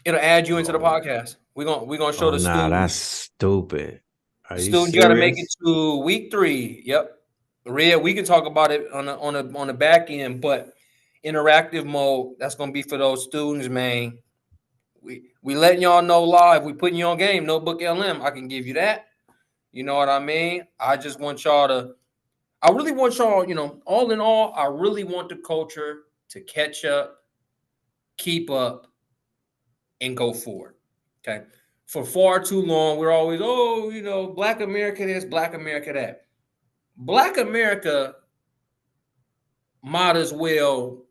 It'll add you into the podcast. We're gonna show the students. Nah, that's stupid. The students, you got to make it to week 3. Yep. Red, we can talk about it on the back end, but interactive mode, that's gonna be for those students, man. We letting y'all know live. We putting you on game. Notebook LM, I can give you that. You know what I mean? I just want y'all to. I really want y'all. All in all, I really want the culture to catch up, keep up, and go forward. Okay. For far too long, we're always, Black America this, Black America that. Black America might as well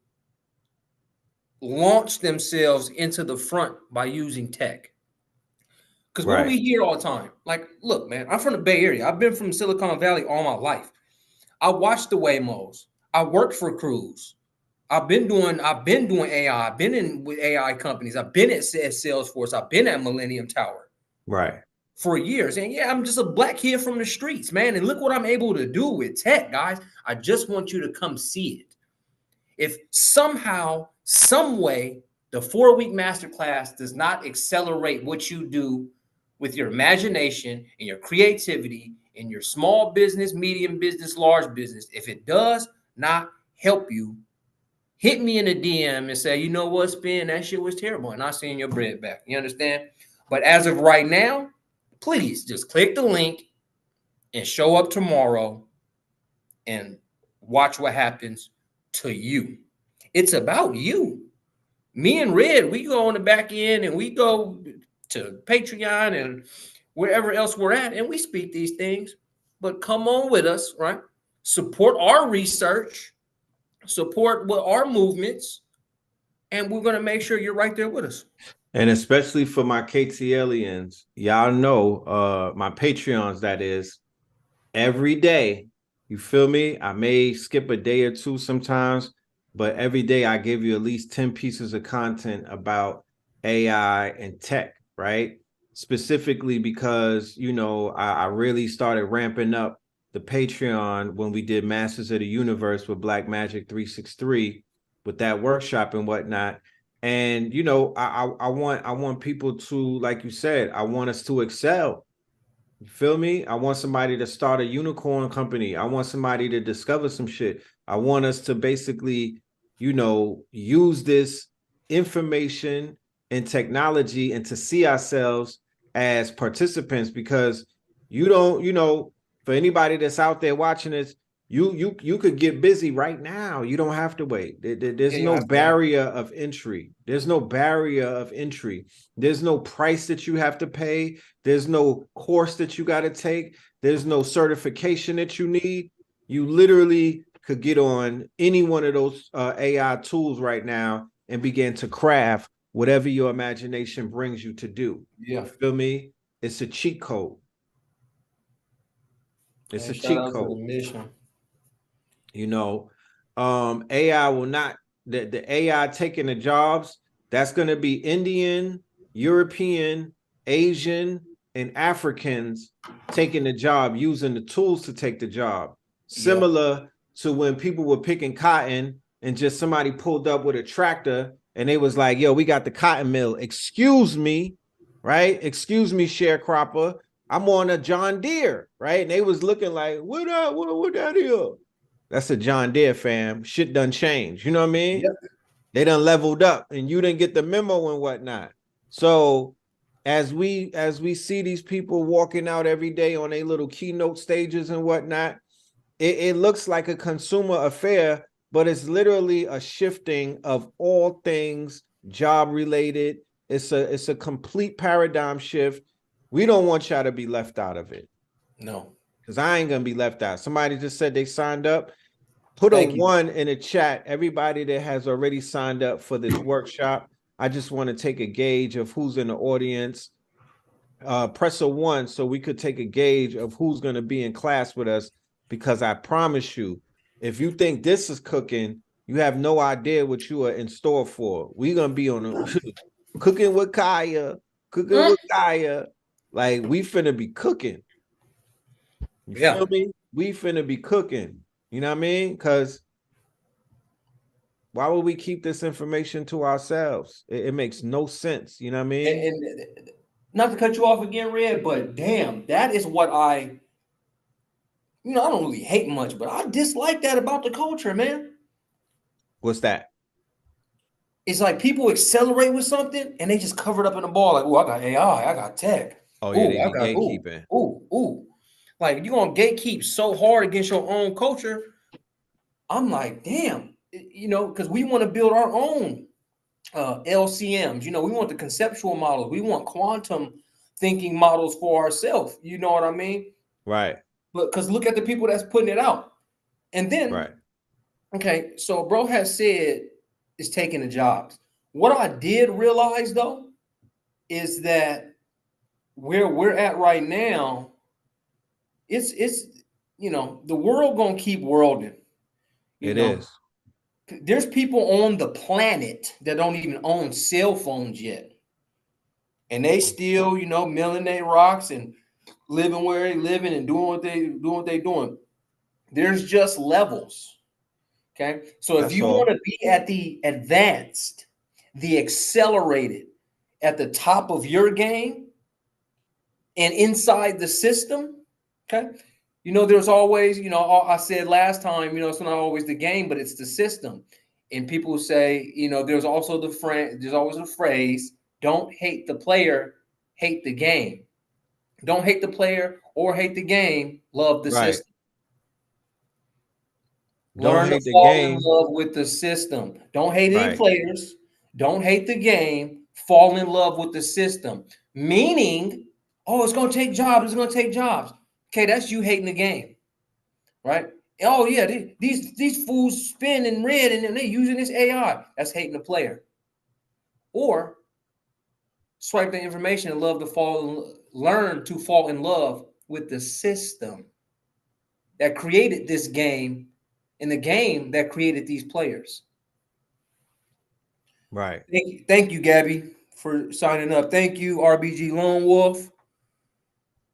launch themselves into the front by using tech. Because what we hear all the time, like, look, man, I'm from the Bay Area. I've been from Silicon Valley all my life. I watched the Waymos. I worked for Cruise. I've been doing AI. I've been in with AI companies. I've been at Salesforce. I've been at Millennium Tower. Right. For years. And yeah, I'm just a Black kid from the streets, man. And look what I'm able to do with tech, guys. I just want you to come see it. If somehow, some way, the 4-week masterclass does not accelerate what you do with your imagination and your creativity in your small business, medium business, large business, if it does not help you, hit me in a DM and say, you know what, Spin, that shit was terrible, and I'll send your bread back. You understand? But as of right now, please just click the link and show up tomorrow and watch what happens to you. It's about you. Me and Red, we go on the back end and we go to Patreon and wherever else we're at, and we speak these things. But come on with us, right? Support our research, support what our movements, and we're going to make sure you're right there with us. And especially for my KTLians, y'all know, my Patreons, that is, every day, you feel me? I may skip a day or two sometimes, but every day I give you at least 10 pieces of content about AI and tech, right? Specifically because, I really started ramping up the Patreon when we did Masters of the Universe with Black Magic 363 with that workshop and whatnot. And, I want people to, like you said, I want us to excel. You feel me? I want somebody to start a unicorn company. I want somebody to discover some shit. I want us to basically, use this information and technology and to see ourselves as participants, because you don't, you know, for anybody that's out there watching this, you could get busy right now. You don't have to wait. There's no barrier of entry. There's no barrier of entry. There's no price that you have to pay. There's no course that you got to take. There's no certification that you need. You literally could get on any one of those AI tools right now and begin to craft whatever your imagination brings you to do. Yeah. You feel me? It's a cheat code. It's a cheat code. You know, AI will not, the AI taking the jobs, that's going to be Indian, European, Asian, and Africans taking the job, using the tools to take the job. Similar to when people were picking cotton and just somebody pulled up with a tractor and they was like, yo, we got the cotton mill. Excuse me, right? Excuse me, sharecropper. I'm on a John Deere, right? And they was looking like, what that is? That's a John Deere, fam. Shit done changed. You know what I mean? Yep. They done leveled up and you didn't get the memo and whatnot. So as we see these people walking out every day on their little keynote stages and whatnot, it looks like a consumer affair, but it's literally a shifting of all things job related. It's a complete paradigm shift. We don't want y'all to be left out of it. No. Because I ain't gonna be left out. Somebody just said they signed up. Put a 1 in the chat. Everybody that has already signed up for this workshop. I just want to take a gauge of who's in the audience. Press a 1 so we could take a gauge of who's going to be in class with us, because I promise you, if you think this is cooking, you have no idea what you are in store for. We're going to be on a cooking with Kaya, like we finna be cooking. You feel me? We finna be cooking. You know what I mean? Because why would we keep this information to ourselves? It makes no sense. You know what I mean? And not to cut you off again, Red, but damn, that is what I don't really hate much, but I dislike that about the culture, man. What's that? It's like people accelerate with something and they just cover it up in a ball. Like, oh, I got AI, I got tech. Oh, yeah, they be gatekeeping. Ooh. Like, you're going to gatekeep so hard against your own culture. I'm like, damn, because we want to build our own LCMs. We want the conceptual models. We want quantum thinking models for ourselves. You know what I mean? Right. But because look at the people that's putting it out. And then, okay, so bro has said it's taking the jobs. What I did realize, though, is that where we're at right now, it's the world gonna keep worlding. It is. There's people on the planet that don't even own cell phones yet, and they still, milling their rocks and living where they living and doing what they doing. There's just levels. Okay, so if you want to be at the advanced, the accelerated, at the top of your game, and inside the system, okay. There's always, I said last time, it's not always the game, but it's the system. And people say, there's also there's always a phrase, don't hate the player, hate the game. Don't hate the player or hate the game, love the system. Learn to fall in love with the system. Don't hate any players. Don't hate the game. Fall in love with the system. Meaning, oh, it's going to take jobs. It's going to take jobs. Okay, that's you hating the game. Right? Oh yeah, these fools spin in red and they're using this AI. That's hating the player. Or swipe the information and learn to fall in love with the system that created this game and the game that created these players. Right. Thank you, Gabby, for signing up. Thank you, RBG Lone Wolf.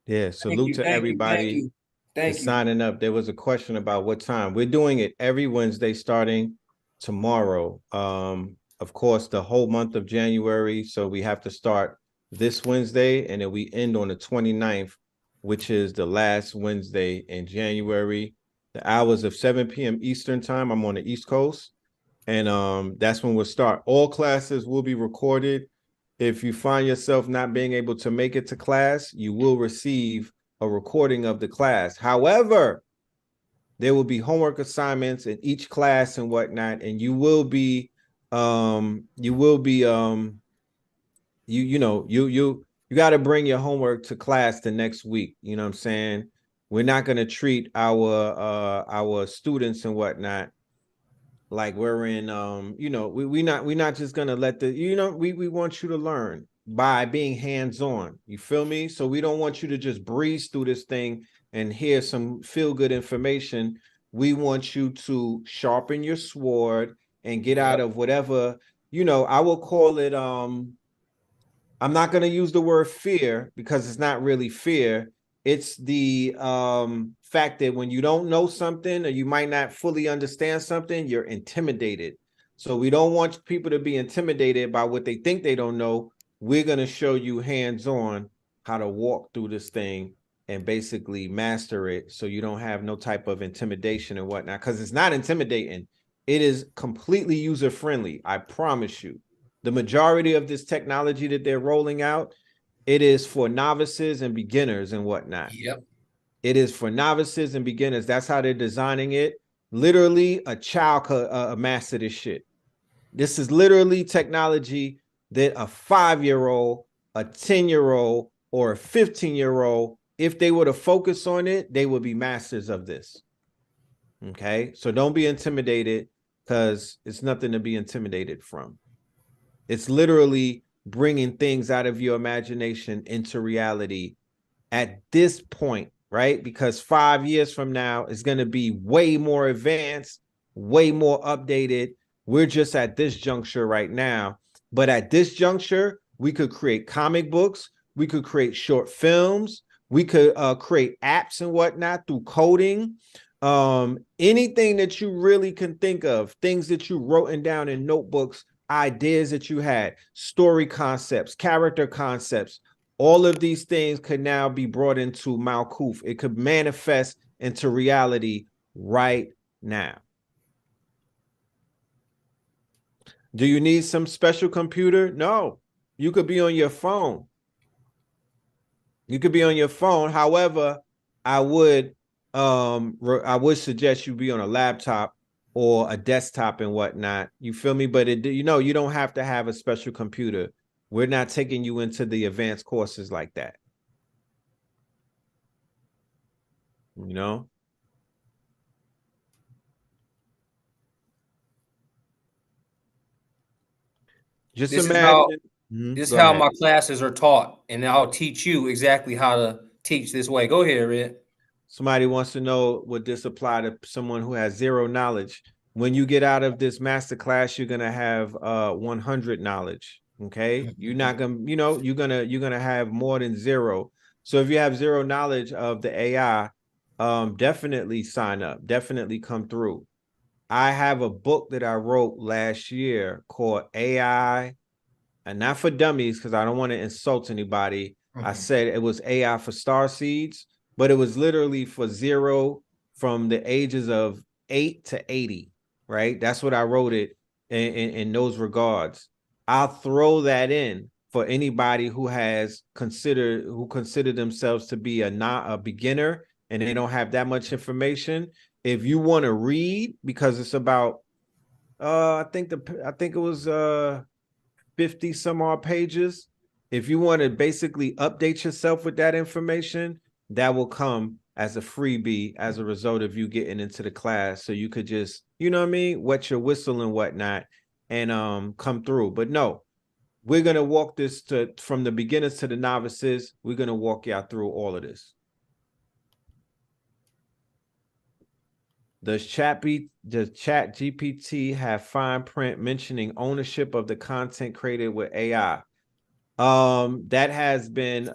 Yeah, salute to everybody. Thank you. Signing up. There was a question about what time. We're doing it every Wednesday starting tomorrow. Of course, the whole month of January. So we have to start this Wednesday and then we end on the 29th, which is the last Wednesday in January. The hours of 7 p.m. Eastern time. I'm on the East Coast. And that's when we'll start. All classes will be recorded. If you find yourself not being able to make it to class, you will receive a recording of the class. However, there will be homework assignments in each class and whatnot, and you got to bring your homework to class the next week. You know what I'm saying? We're not going to treat our students and whatnot like we're in we're not just gonna let we want you to learn by being hands-on. You feel me? So we don't want you to just breeze through this thing and hear some feel-good information. We want you to sharpen your sword and get out of whatever, I will call it I'm not going to use the word fear because it's not really fear. It's the fact that when you don't know something or you might not fully understand something, you're intimidated. So we don't want people to be intimidated by what they think they don't know. We're going to show you hands-on how to walk through this thing and basically master it so you don't have no type of intimidation and whatnot, because it's not intimidating. It is completely user-friendly. I promise you. The majority of this technology that they're rolling out, it is for novices and beginners and whatnot. Yep. It is for novices and beginners. That's how they're designing it. Literally, a child could master this shit. This is literally technology that a 5-year-old, a 10-year-old, or a 15-year-old, if they were to focus on it, they would be masters of this. Okay? So don't be intimidated, because it's nothing to be intimidated from. It's literally bringing things out of your imagination into reality at this point, right? Because 5 years from now is going to be way more advanced, way more updated. We're just at this juncture right now. But at this juncture, we could create comic books. We could create short films. We could create apps and whatnot through coding. Anything that you really can think of, things that you wrote down in notebooks, ideas that you had, story concepts, character concepts, all of these things could now be brought into Malkuth. It could manifest into reality right now. Do you need some special computer? No. You could be on your phone. You could be on your phone. However, I would suggest you be on a laptop or a desktop and whatnot. You feel me? But you don't have to have a special computer. We're not taking you into the advanced courses like that. You know? Just imagine. This is how my classes are taught, and I'll teach you exactly how to teach this way. Go ahead, Red. Somebody wants to know, would this apply to someone who has zero knowledge? When you get out of this master class, you're gonna have 100 knowledge. Okay, you're not gonna, you're gonna have more than zero. So if you have zero knowledge of the AI, definitely sign up. Definitely come through. I have a book that I wrote last year called AI, and not for dummies, because I don't want to insult anybody. I said it was AI for star seeds, but it was literally for zero from the ages of 8 to 80, right? That's what I wrote it in those regards. I'll throw that in for anybody who consider themselves to be a beginner and they don't have that much information. If you want to read, because it's about I think it was 50 some odd pages. If you want to basically update yourself with that information, that will come as a freebie as a result of you getting into the class. So you could just, wet your whistle and whatnot and come through. But no, we're going to walk this from the beginners to the novices. We're going to walk y'all through all of this. Does Chat GPT have fine print mentioning ownership of the content created with AI? That has been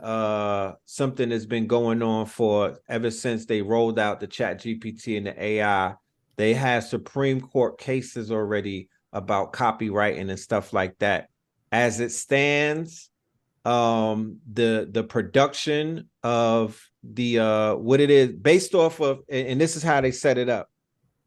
something that's been going on for ever since they rolled out the Chat GPT and the AI. They had Supreme Court cases already about copywriting and stuff like that. As it stands, the production of the what it is based off of, and this is how they set it up,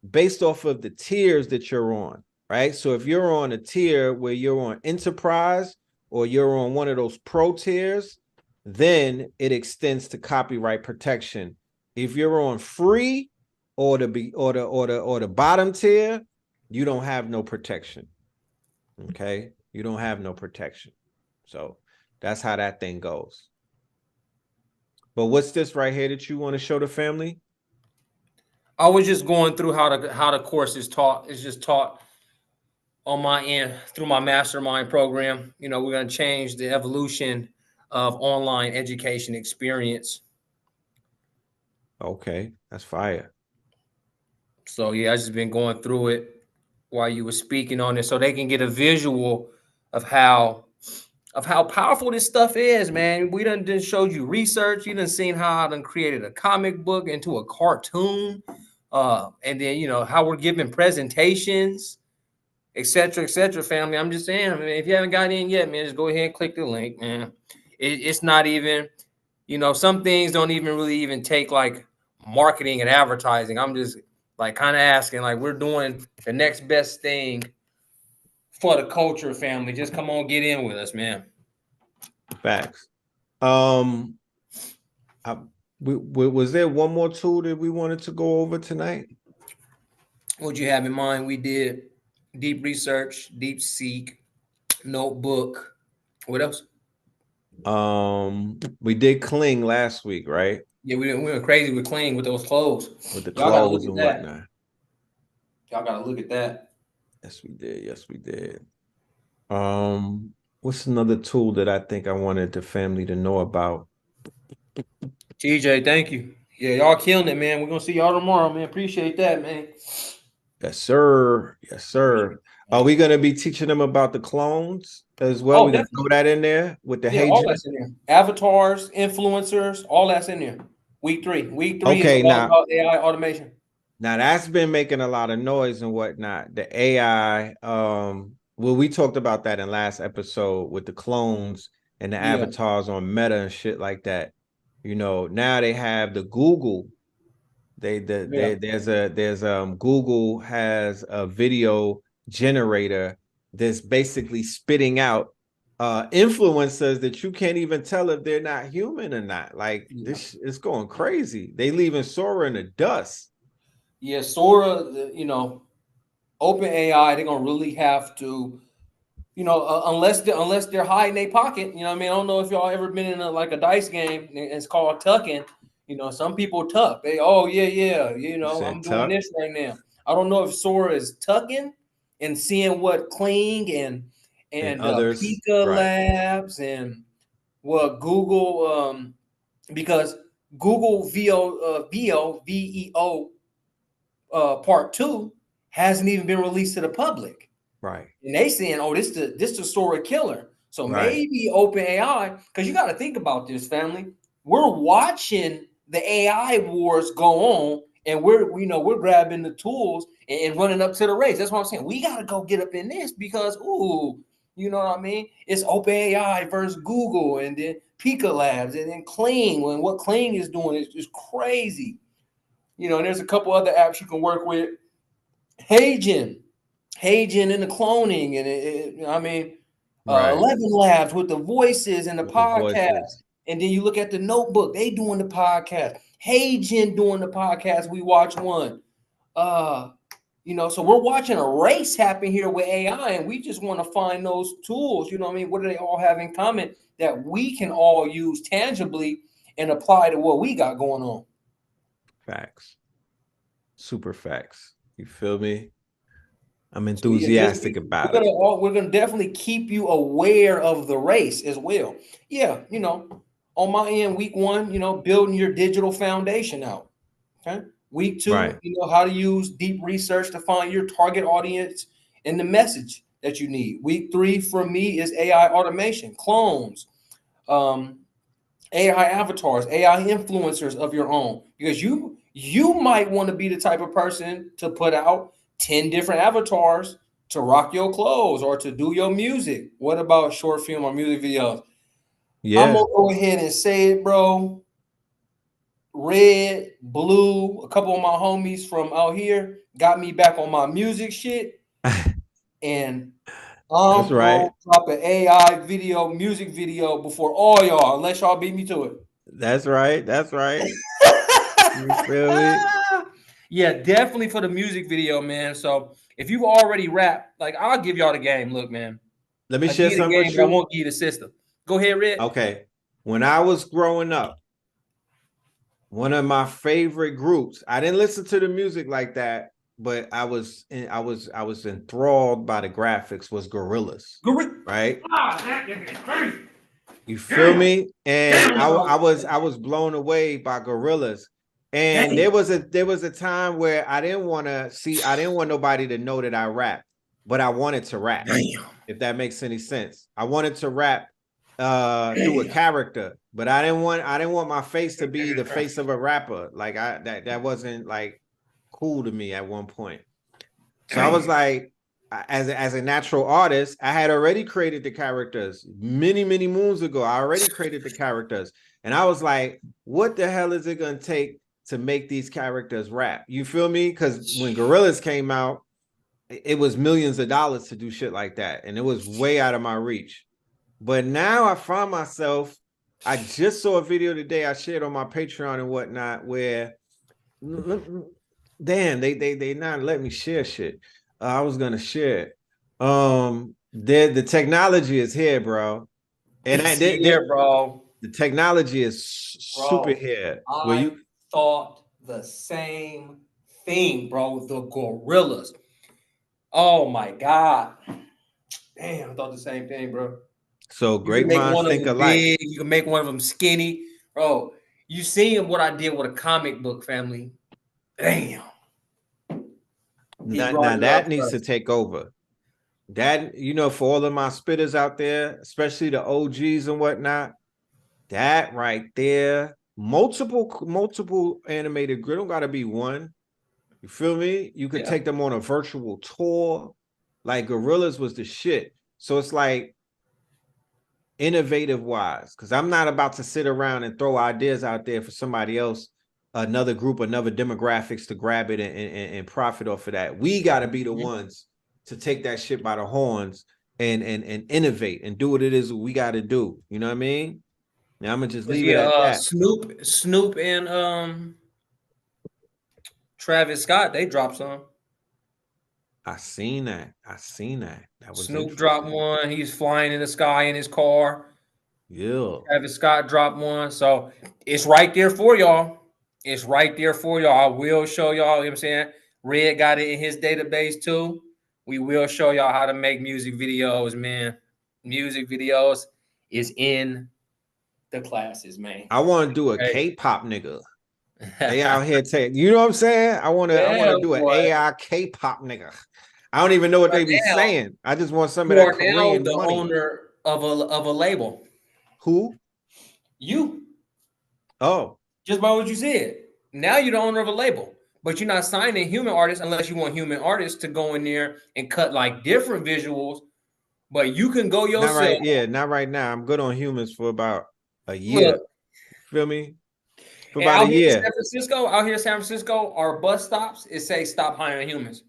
based off of the tiers that you're on, right? So if you're on a tier where you're on enterprise, or you're on one of those pro tiers, then it extends to copyright protection. If you're on free or the bottom tier, you don't have no protection. Okay, you don't have no protection. So that's how that thing goes. But what's this right here that you want to show the family? I was just going through how the course is taught. It's just taught on my end through my mastermind program. You know, we're going to change the evolution of online education experience. Okay, that's fire. So yeah, I just been going through it while you were speaking on it, so they can get a visual of how powerful this stuff is, man. We done just showed you research. You done seen how I done created a comic book into a cartoon, and then you know how we're giving presentations, etc., etc. Family, I'm just saying, man, if you haven't got in yet, man, just go ahead and click the link, man. It's not even, you know, some things don't even really even take like marketing and advertising. I'm just like kind of asking, like we're doing the next best thing for the culture, family. Just come on, get in with us, man. Facts. Was there one more tool that we wanted to go over tonight? What you have in mind? We did deep research, deep seek, notebook. What else? We did Cling last week, right? Yeah, we went crazy with Cling with those clothes. With the Y'all gotta clothes look and at that. whatnot. Y'all gotta look at that. Yes, we did. Yes, we did. What's another tool that I think I wanted the family to know about? TJ, thank you. Yeah, y'all killing it, man. We're gonna see y'all tomorrow, man. Appreciate that, man. Yes, sir. Yes, sir. Are we gonna be teaching them about the clones as well? Oh, We're gonna definitely. throw that in there with the Yeah, all Hey. that's in there. Avatars, influencers, all that's in there. Week three. Week three is Okay, all now about AI automation. that's been making a lot of noise and whatnot. The AI, well, we talked about that in last episode with the clones and the Yeah. avatars on Meta and shit like that. You know, now they have the Google. There's Google has a video generator that's basically spitting out influencers that you can't even tell if they're not human or not. Like this is going crazy. They leaving Sora in the dust. Yeah, Sora, you know, Open AI, they're gonna really have to, you know, unless they're high in their pocket. You know what I mean? I don't know if y'all ever been in a dice game and it's called tucking. You know, some people tuck. They, oh yeah, you know, I'm doing Tuck this right now. I don't know if Sora is tucking and seeing what Kling and others, Pika right? Labs and what Google, because Google VEO part 2 hasn't even been released to the public. Right. And they saying, oh, this the Sora killer. So Right. maybe OpenAI, because you got to think about this, family. We're watching the AI wars go on, and we're grabbing the tools and running up to the race. That's what I'm saying. We got to go get up in this because, ooh, you know what I mean? It's OpenAI versus Google, and then Pika Labs, and then Kling. And what Kling is doing is crazy. You know, and there's a couple other apps you can work with. Hagen and the cloning, and I mean, Right. 11 Labs with the voices and the With the podcast. voices. And then you look at the notebook, they doing the podcast. Hagen doing the podcast. We watch one. You know, so we're watching a race happen here with AI, and we just want to find those tools. You know what I mean? What do they all have in common that we can all use tangibly and apply to what we got going on? Facts. Super facts. You feel me? I'm enthusiastic about it. We're gonna definitely keep you aware of the race as well. Yeah, you know, on my end, week 1, you know, building your digital foundation out. Okay. Week 2, Right. you know, how to use deep research to find your target audience and the message that you need. Week 3 for me is AI automation, clones, AI avatars, AI influencers of your own, because you might want to be the type of person to put out 10 different avatars to rock your clothes or to do your music. What about short film or music videos? Yeah. I'm gonna go ahead and say it, bro. Red, Blue, a couple of my homies from out here got me back on my music shit. And That's I'm right. gonna drop an AI video, music video before all y'all, unless y'all beat me to it. That's right. That's right. You feel me? Yeah, definitely for the music video, man. So if you've already rapped, like I'll give y'all the game. Look, man, Let me I share give you the something game, with but I you. won't give you the system. Go ahead, Red. Okay. When I was growing up, one of my favorite groups, I didn't listen to the music like that, but I was enthralled by the graphics, was Gorillas, right? You feel me? And I was blown away by Gorillas. And there was a time where I didn't want nobody to know that I rap, but I wanted to rap. Damn. If that makes any sense. I wanted to rap through a character, but I didn't want my face to be the face of a rapper. Like that wasn't like cool to me at one point. So I was like, as a natural artist, I had already created the characters many moons ago. I already created the characters, and I was like, what the hell is it gonna take to make these characters rap? You feel me? Because when Gorillas came out, it was millions of dollars to do shit like that, and it was way out of my reach. But now I find myself, I just saw a video today I shared on my Patreon and whatnot where, damn, they not let me share shit. I was gonna share it. The technology is here, bro, and Bro. the technology is super here. Where I thought the same thing, bro. The Gorillas. Oh my God. Damn, I thought the same thing, bro. so You can great make minds one of think them alike. big, you can make one of them skinny. Bro, you seen what I did with a comic book, family. Damn. He brought Now it up that needs to first. take over. That, for all of my spitters out there, especially the OGs and whatnot, that right there, multiple animated grid, don't gotta be one. You feel me? You could take them on a virtual tour. Like Gorillas was the shit. So it's like innovative wise, because I'm not about to sit around and throw ideas out there for somebody else, another group, another demographics to grab it and profit off of that. We got to be the ones to take that shit by the horns and innovate and do what it is we got to do. You know what I mean? Now I'm gonna just leave it at that. Snoop and Travis Scott, they dropped some. I seen that. That was Snoop dropped interesting. one. He's flying in the sky in his car. Yeah. Travis Scott dropped one. So it's right there for y'all. It's right there for y'all. I will show y'all, you know what I'm saying? Red got it in his database too. We will show y'all how to make music videos, man. Music videos is in the classes, man. I want to do a K-pop nigga. They out here saying, you know what I'm saying? I want to do an AI K-pop nigga. I don't even know what they be saying. I just want some of that Korean the money. owner of a label. Who? You. Oh. Just by what you said. Now you're the owner of a label, but you're not signing human artists unless you want human artists to go in there and cut like different visuals. But you can go yourself. Not right. Yeah, not right now. I'm good on humans for about a year. Look, feel me? For and about a year. Out here in San Francisco, our bus stops, it say stop hiring humans.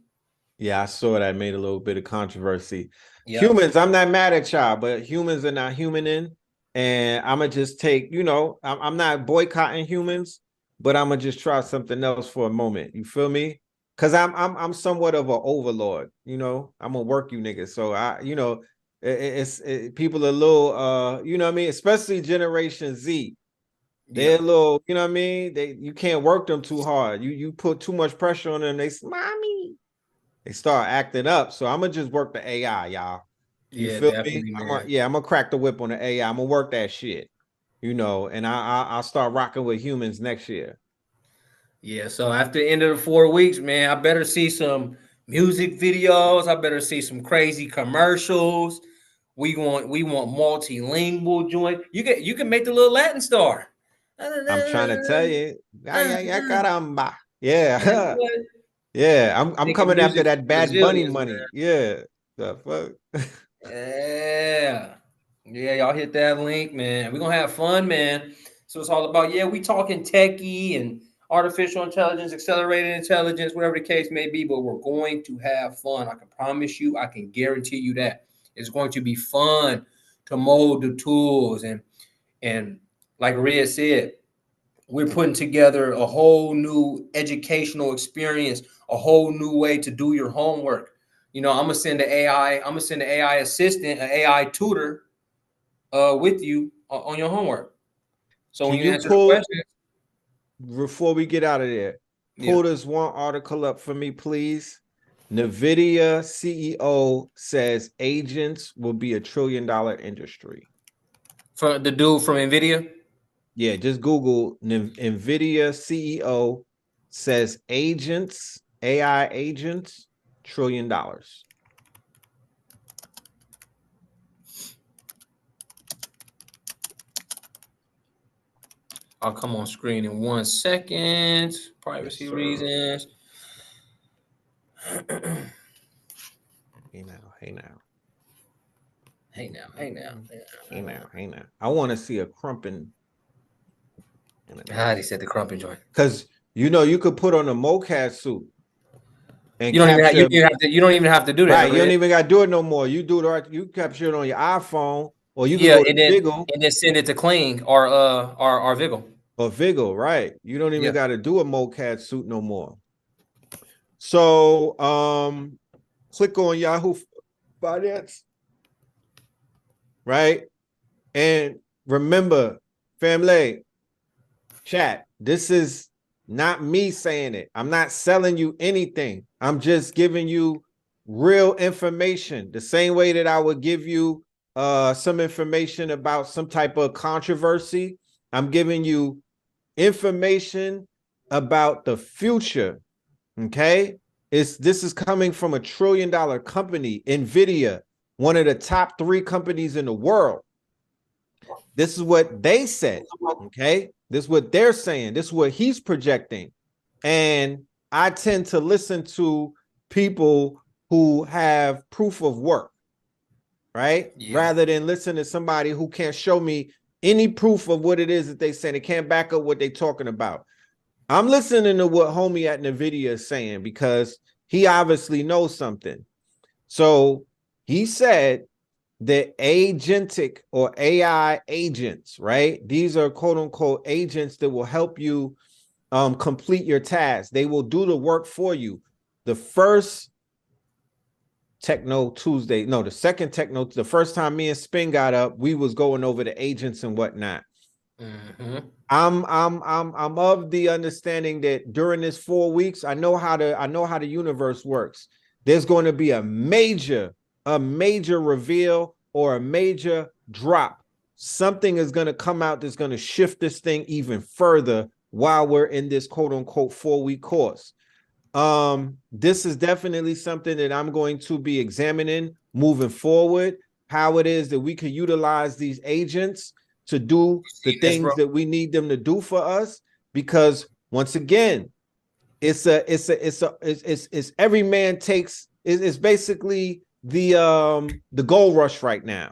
Yeah, I saw that. Made a little bit of controversy. Yep. Humans, I'm not mad at y'all, but humans are not humaning. And I'm going to just take, I'm not boycotting humans, but I'm going to just try something else for a moment. You feel me? Because I'm somewhat of an overlord, I'm going to work you niggas. So, people are a little, you know what I mean? Especially Generation Z. They're a little, you know what I mean? You can't work them too hard. You put too much pressure on them. They mommy. They start acting up. So I'm gonna just work the AI, y'all. You feel me? I'm gonna crack the whip on the AI. I'm gonna work that shit, and I'll start rocking with humans next year. Yeah. So after the end of the 4 weeks, man, I better see some music videos. I better see some crazy commercials. We want multilingual joint. You can make the little Latin star. I'm trying to tell you. Caramba. Yeah. Yeah, I'm coming after that Bad Bunny money. Man. Yeah. The fuck? Yeah. Y'all hit that link, man. We're gonna have fun, man. So it's all about, we talking techie and artificial intelligence, accelerated intelligence, whatever the case may be, but we're going to have fun. I can promise you, I can guarantee you that. It's going to be fun to mold the tools. And like Red said, we're putting together a whole new educational experience, a whole new way to do your homework. I'm gonna send the AI assistant, an AI tutor with you on your homework. So when Can you you answer the pull, question, before we get out of there, yeah. pull this one article up for me, please? NVIDIA CEO says agents will be $1 trillion industry. For the dude from NVIDIA? Yeah, just Google NVIDIA CEO says agents, AI agents, $1 trillion. I'll come on screen in 1 second. Privacy Yes, reasons. Hey now, hey now. Hey now, hey now, hey now, hey now. I want to see a crumping. He said the crumping joint. Because you could put on a mocap suit and You don't even capture. you don't even have to do that. Right, you don't even got to do it no more. You do it right. You capture it on your iPhone, or you can Yeah, go to Vigil and then send it to Kling or Vigil. or Vigil. Right, you don't even Yeah. got to do a mocap suit no more. So, click on Yahoo Finance, right? And remember, family, chat, this is not me saying it. I'm not selling you anything. I'm just giving you real information, the same way that I would give you some information about some type of controversy. I'm giving you information about the future. Okay, this is coming from $1 trillion company, NVIDIA, one of the top 3 companies in the world. This is what they said. Okay, this is what they're saying. This is what he's projecting. And I tend to listen to people who have proof of work, right? Yeah. Rather than listen to somebody who can't show me any proof of what it is that they say. They can't back up what they're talking about. I'm listening to what homie at NVIDIA is saying because he obviously knows something. So he said that agentic or AI agents, right? These are quote unquote agents that will help you complete your tasks. They will do the work for you. The first Techno Tuesday, no, the second Techno, the first time me and Spin got up, we was going over the agents and whatnot. Mm-hmm. I'm of the understanding that during this 4 weeks, I know how the universe works. There's going to be a major reveal or a major drop. Something is going to come out that's going to shift this thing even further while we're in this quote unquote 4-week course. This is definitely something that I'm going to be examining moving forward, how it is that we can utilize these agents to do the things that we need them to do for us. Because once again, it's every man takes, it's basically the gold rush right now.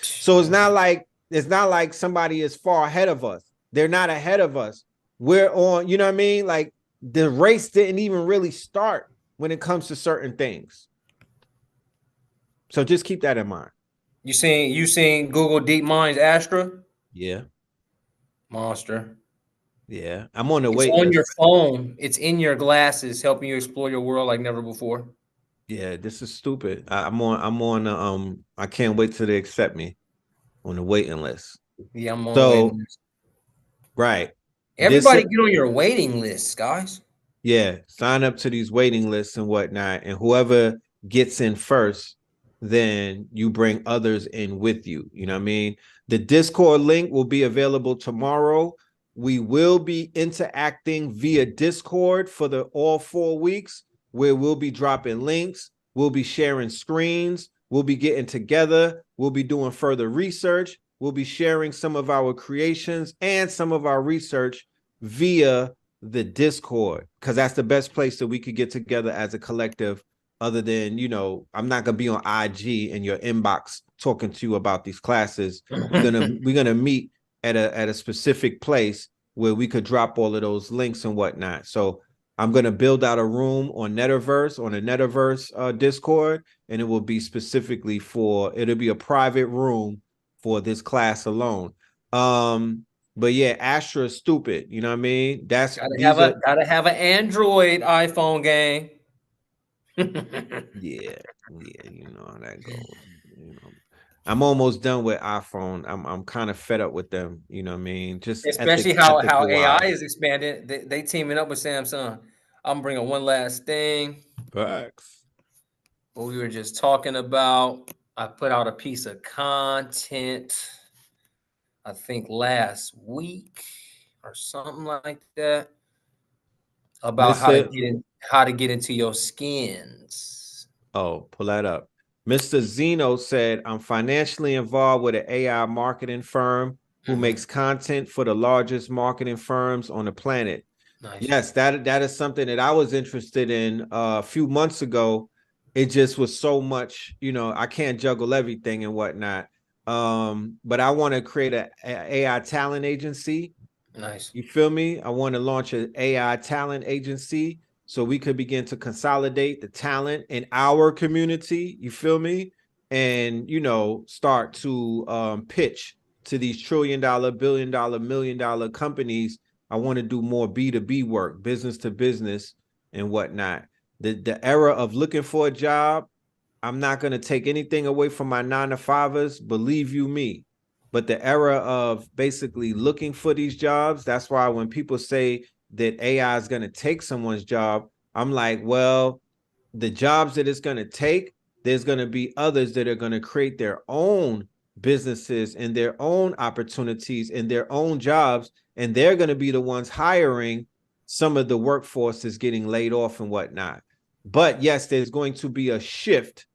So it's not like somebody is far ahead of us. They're not ahead of us. We're on, you know what I mean? Like the race didn't even really start when it comes to certain things. So just keep that in mind. You seen Google DeepMind's Astra? Yeah. Monster. Yeah. I'm on the It's wait on list. your phone. It's in your glasses, helping you explore your world like never before. Yeah, this is stupid. I'm on I can't wait till they accept me on the waiting list. Yeah, I'm on the waiting list. Right. Everybody get on your waiting list, guys. Yeah, sign up to these waiting lists and whatnot, and whoever gets in first, then you bring others in with you. You know what I mean? The Discord link will be available tomorrow. We will be interacting via Discord for all 4 weeks, where we'll be dropping links, we'll be sharing screens, we'll be getting together, we'll be doing further research, we'll be sharing some of our creations and some of our research via the Discord, because that's the best place that we could get together as a collective. Other than, I'm not gonna be on IG in your inbox talking to you about these classes. We're gonna meet at a specific place where we could drop all of those links and whatnot. So I'm going to build out a room on a Netaverse Discord, and it will be specifically it'll be a private room for this class alone. But yeah, Astra is stupid. You know what I mean? Gotta have an Android iPhone gang. Yeah, you know how that goes. You know, I'm almost done with iPhone. I'm kind of fed up with them. You know what I mean? Just Especially how ethical AI wise. is expanded. They teaming up with Samsung. I'm bringing one last thing. Facts. What we were just talking about. I put out a piece of content, I think last week or something like that, about how to get into your skins. Oh, pull that up. Mr. Zeno said, I'm financially involved with an AI marketing firm who makes content for the largest marketing firms on the planet. Nice. Yes, that is something that I was interested in a few months ago. It just was so much, I can't juggle everything and whatnot. But I want to create an AI talent agency. Nice. You feel me? I want to launch an AI talent agency so we could begin to consolidate the talent in our community. You feel me? And, start to pitch to these $1 trillion, $1 billion, $1 million companies. I want to do more B2B work, business to business and whatnot. The era of looking for a job, I'm not going to take anything away from my 9-to-5ers, believe you me. But the era of basically looking for these jobs, that's why when people say that AI is going to take someone's job, I'm like, well, the jobs that it's going to take, there's going to be others that are going to create their own businesses and their own opportunities and their own jobs. And they're going to be the ones hiring some of the workforce that's getting laid off and whatnot. But yes, there's going to be a shift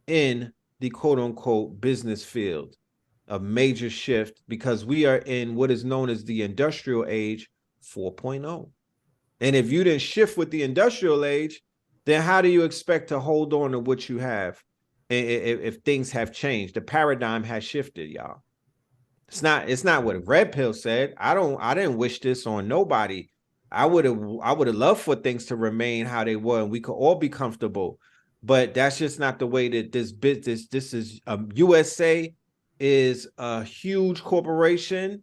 in the quote unquote business field, a major shift, because we are in what is known as the industrial age 4.0. And if you didn't shift with the industrial age, then how do you expect to hold on to what you have if things have changed? The paradigm has shifted, y'all. It's not what Red Pill said. I didn't wish this on nobody. I would have loved for things to remain how they were and we could all be comfortable. But that's just not the way that this is. USA is a huge corporation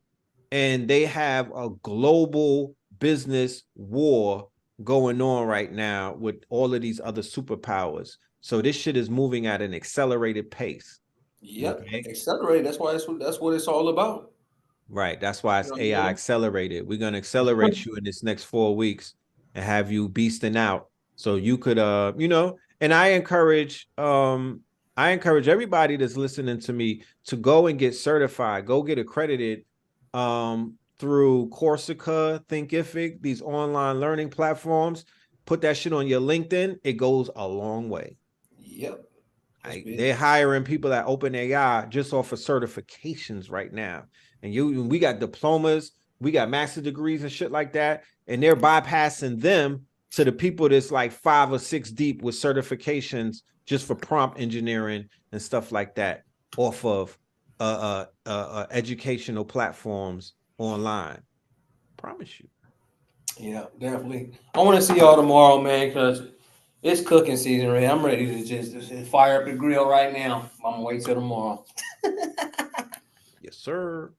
and they have a global business war going on right now with all of these other superpowers. So this shit is moving at an accelerated pace. Yep, okay. Accelerate. That's what it's all about. Right. That's why it's AI accelerated. We're gonna accelerate you in this next 4 weeks and have you beasting out. So you could and I encourage everybody that's listening to me to go and get certified, go get accredited through Coursera, Thinkific, these online learning platforms. Put that shit on your LinkedIn. It goes a long way. Yep. They're hiring people at OpenAI just off of certifications right now. And we got diplomas, we got master degrees and shit like that. And they're bypassing them to the people that's like 5 or 6 deep with certifications just for prompt engineering and stuff like that off of educational platforms online. Promise you. Yeah, definitely. I want to see y'all tomorrow, man, because it's cooking season, right? I'm ready to just fire up the grill right now. I'm gonna wait till tomorrow. Yes, sir.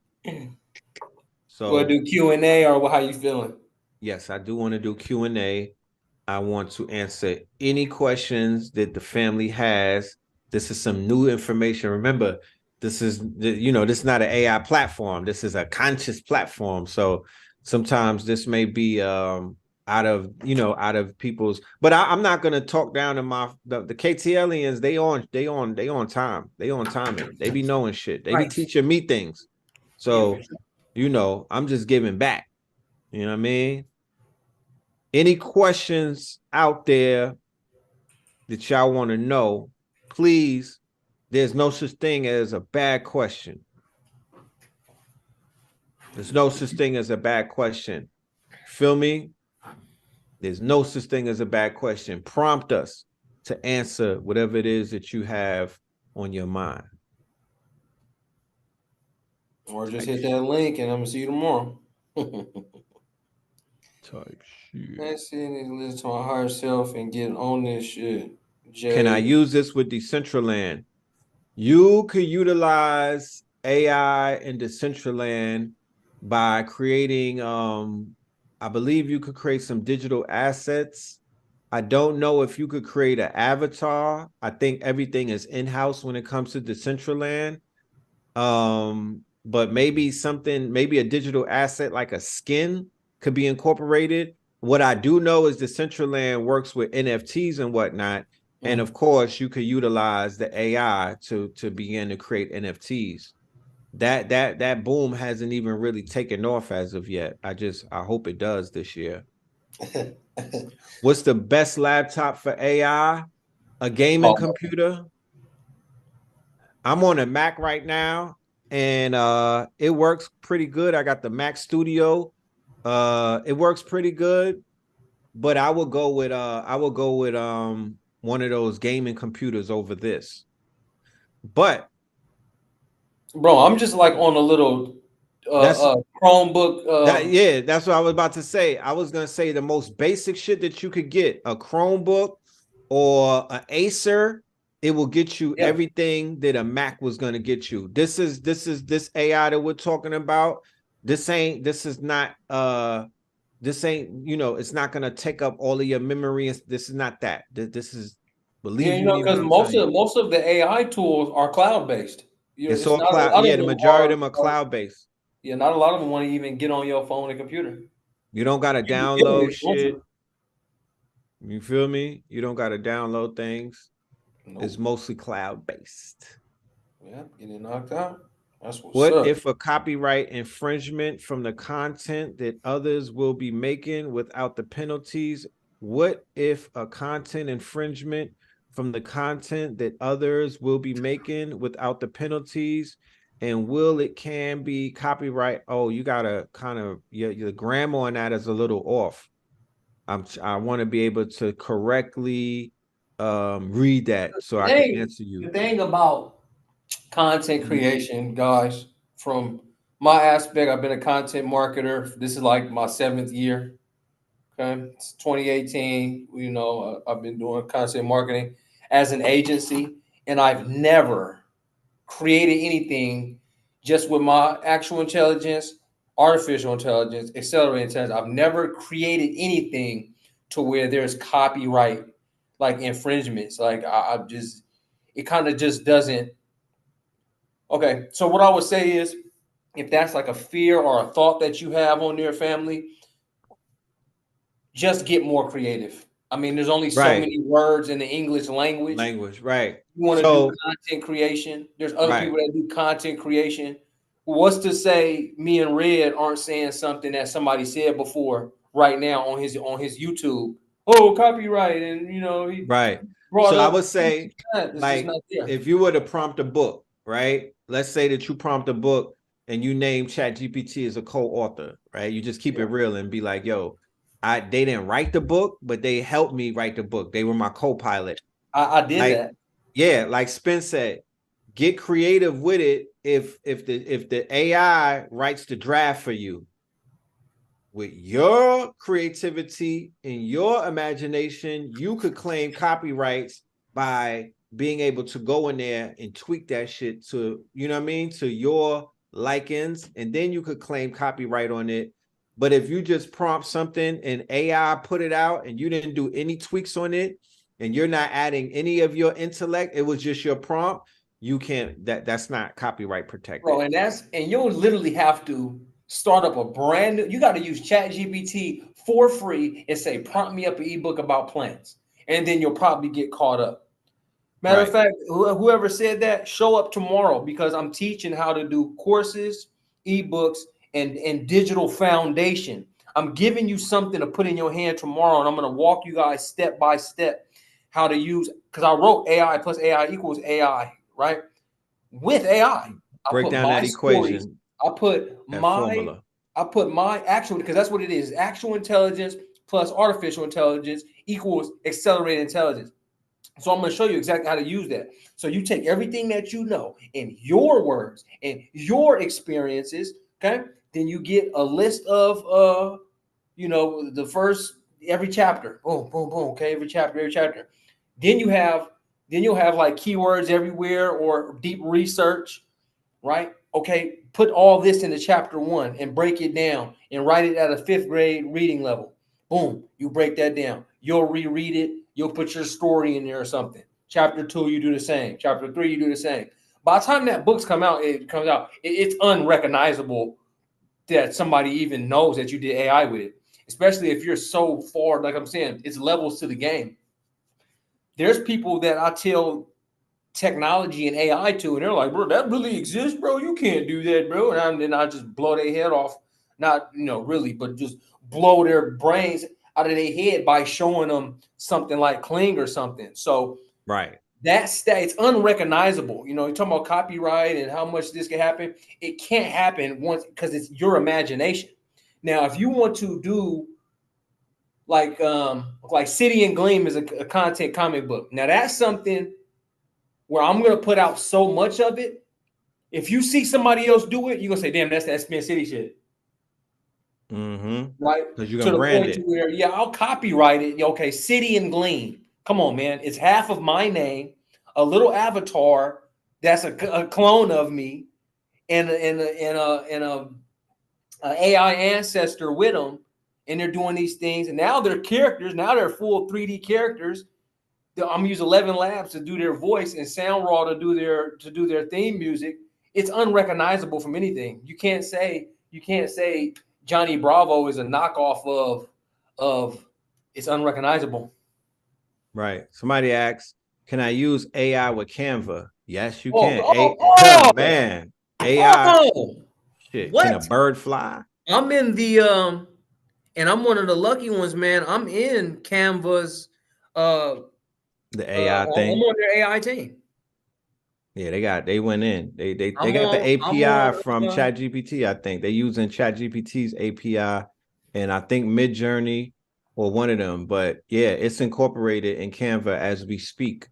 So we'll do Q&A, or how you feeling? Yes, I do want to do Q&A. I want to answer any questions that the family has. This is some new information. Remember, this is this is not an AI platform. This is a conscious platform. So sometimes this may be out of people's. But I'm not going to talk down to the KTLians. They on time. They on timing. They be knowing shit. They be teaching me things. So I'm just giving back. You know what I mean? Any questions out there that y'all want to know, please, there's no such thing as a bad question. There's no such thing as a bad question. Feel me? There's no such thing as a bad question. Prompt us to answer whatever it is that you have on your mind. Or just hit that link and I'm going to see you tomorrow. type shit. Let's see, need to listen to my higher self and get on this shit. Can I use this with Decentraland? You could utilize AI in Decentraland by creating, I believe you could create some digital assets. I don't know if you could create an avatar. I think everything is in-house when it comes to Decentraland. But maybe a digital asset like a skin could be incorporated. What I do know is Decentraland works with NFTs and whatnot. And of course, you could utilize the AI to begin to create NFTs. That boom hasn't even really taken off as of yet. I hope it does this year. What's the best laptop for AI? A gaming computer. I'm on a Mac right now, and it works pretty good. I got the Mac Studio. It works pretty good, but I will go with one of those gaming computers over this. But bro, I'm just like on a little Chromebook. Yeah, that's what I was about to say. I was gonna say the most basic shit that you could get, a Chromebook or an Acer, it will get you everything that a Mac was gonna get you. This AI that we're talking about. This ain't, it's not gonna take up all of your memory. This is not that. This is, believe you know, because most of the AI tools are cloud based. It's all cloud. Yeah, the majority of them are cloud based. Yeah, not a lot of them want to even get on your phone and computer. You don't got to download shit. You feel me? You don't got to download things. Nope. It's mostly cloud based. Yeah, getting knocked out. That's what if a copyright infringement from the content that others will be making without the penalties? What if a content infringement from the content that others will be making without the penalties? And can be copyright? Oh, you gotta kind of, your grammar on that is a little off. I want to be able to correctly read that so I can answer you. The thing about content creation, guys, from my aspect, I've been a content marketer. This is like my 7th year. Okay, it's 2018. You know, I've been doing content marketing as an agency, and I've never created anything just with my actual intelligence, artificial intelligence, accelerated intelligence. I've never created anything to where there's copyright like infringements. Like it kind of just doesn't. Okay, so what I would say is, if that's like a fear or a thought that you have on your family, just get more creative. I mean, there's only so many words in the English language. Right. You want to do content creation. There's other people that do content creation. What's to say me and Red aren't saying something that somebody said before right now on his YouTube? Oh, copyright, and you know he So I would say, like, if you were to prompt a book, right? Let's say that you prompt a book and you name ChatGPT as a co-author, right? You just keep it real and be like, yo, they didn't write the book, but they helped me write the book. They were my co-pilot. I did that. Yeah, like Spence said, get creative with it. If the AI writes the draft for you, with your creativity and your imagination, you could claim copyrights by being able to go in there and tweak that shit to, you know what I mean, to your likings, and then you could claim copyright on it. But if you just prompt something and AI put it out and you didn't do any tweaks on it and you're not adding any of your intellect, it was just your prompt, you can't, that's not copyright protected. Bro, and you'll literally have to start up a brand new, you got to use ChatGPT for free and say, prompt me up an ebook about plants. And then you'll probably get caught up. Matter of fact, whoever said that, show up tomorrow, because I'm teaching how to do courses, ebooks, and digital foundation. I'm giving you something to put in your hand tomorrow, and I'm going to walk you guys step by step how to use, because I wrote AI plus AI equals AI, right? With AI. Break down that equation. I put my actual, because that's what it is. Actual intelligence plus artificial intelligence equals accelerated intelligence. So I'm going to show you exactly how to use that. So you take everything that you know in your words and your experiences, okay? Then you get a list of you know, the first every chapter, boom, boom, boom. Okay, every chapter. Then you'll have like keywords everywhere or deep research, right? Okay, put all this into chapter 1 and break it down and write it at a 5th grade reading level. Boom, you break that down. You'll reread it. You'll put your story in there or something. Chapter 2, you do the same. Chapter 3, you do the same. By the time that book's it's unrecognizable that somebody even knows that you did AI with it, especially if you're so far, like I'm saying, it's levels to the game. There's people that I tell technology and AI to, and they're like, bro, that really exists, bro. You can't do that, bro. And then I just blow their head off, not, you know, really, but just blow their brains out of their head by showing them something like Kling or something. So right. It's unrecognizable. You know, you're talking about copyright and how much this can happen. It can't happen once because it's your imagination. Now, if you want to do like City and Gleam is a content comic book. Now that's something where I'm gonna put out so much of it. If you see somebody else do it, you're gonna say, damn, that's that Spin City shit. Mm-hmm. Right? Because you To can the brand point it. where, yeah, I'll copyright it. Okay, City and Gleam. Come on, man. It's half of my name, a little avatar that's a clone of me, and a AI ancestor with them, and they're doing these things. And now they're characters. Now they're full 3D characters. I'm gonna use 11 Labs to do their voice and SoundRaw to do their theme music. It's unrecognizable from anything. You can't say Johnny Bravo is a knockoff of it's unrecognizable. Right. Somebody asks, can I use AI with Canva? Yes, you Oh, can. Man, AI. Shit. Can a What? bird fly? I'm in the and I'm one of the lucky ones, man. I'm in Canva's The AI I'm thing. on their AI team. Yeah, they went in. They I'm got the I'm API on from ChatGPT, I think. They're using ChatGPT's API and I think Midjourney or one of them. But yeah, it's incorporated in Canva as we speak.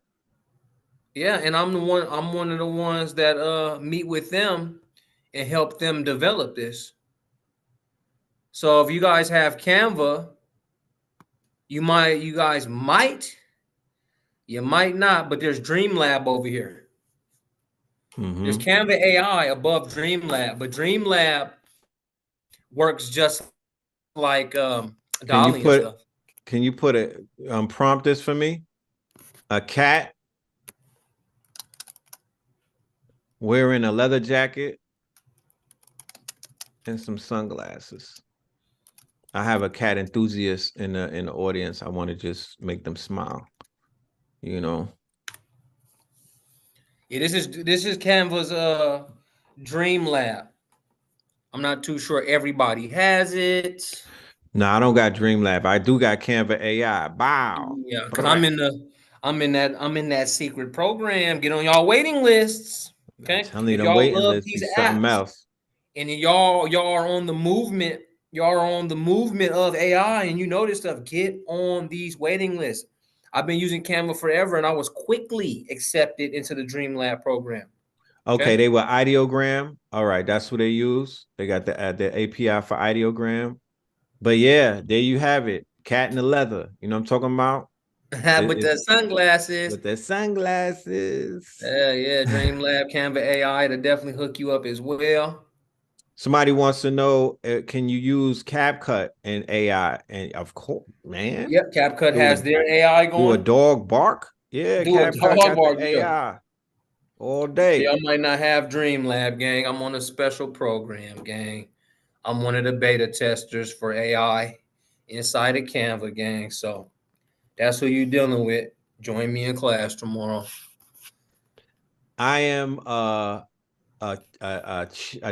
Yeah, and I'm one of the ones that meet with them and help them develop this. So if you guys have Canva, you might not, but there's Dreamlab over here. Mm-hmm. There's Canva AI above Dreamlab, but Dreamlab works just like Dolly and stuff. Can you put a prompt this for me? A cat wearing a leather jacket and some sunglasses. I have a cat enthusiast in the audience. I want to just make them smile. You know. Yeah, this is Canva's Dreamlab. I'm not too sure everybody has it. No, I don't got Dreamlab. I do got Canva AI. Bow. Yeah, because I'm in that secret program. Get on y'all waiting lists. Okay. I'm telling you, If them y'all waiting love lists be these something apps else. and y'all are on the movement, y'all are on the movement of AI and you know this stuff, get on these waiting lists. I've been using Canva forever and I was quickly accepted into the Dreamlab program. Okay, they were ideogram. All right, that's what they use. They got the API for ideogram. But yeah, there you have it. Cat in the leather. You know what I'm talking about? With the sunglasses. With the sunglasses. Yeah, Dreamlab, Canva AI to definitely hook you up as well. Somebody wants to know, can you use CapCut and AI? And of course, man. Yep, CapCut has their AI going. Do a dog bark? Yeah, CapCut got the AI all day. Y'all might not have Dreamlab, gang. I'm on a special program, gang. I'm one of the beta testers for AI inside of Canva, gang. So that's who you're dealing with. Join me in class tomorrow. I am a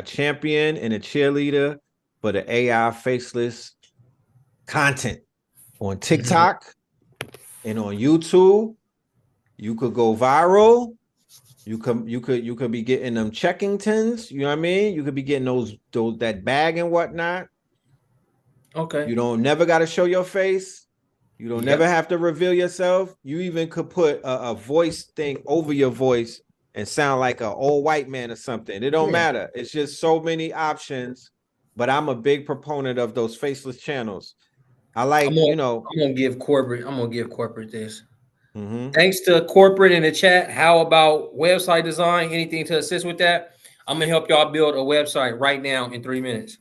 champion and a cheerleader for the AI faceless content on TikTok and on YouTube. You could go viral. You could be getting them Checkingtons. You know what I mean? You could be getting those that bag and whatnot. Okay. You don't never got to show your face. You don't never have to reveal yourself. You even could put a voice thing over your voice and sound like an old white man or something. It don't matter. It's just so many options. But I'm a big proponent of those faceless channels. I like, I'm gonna give corporate this. Mm-hmm. Thanks to corporate in the chat. How about website design? Anything to assist with that? I'm gonna help y'all build a website right now in 3 minutes.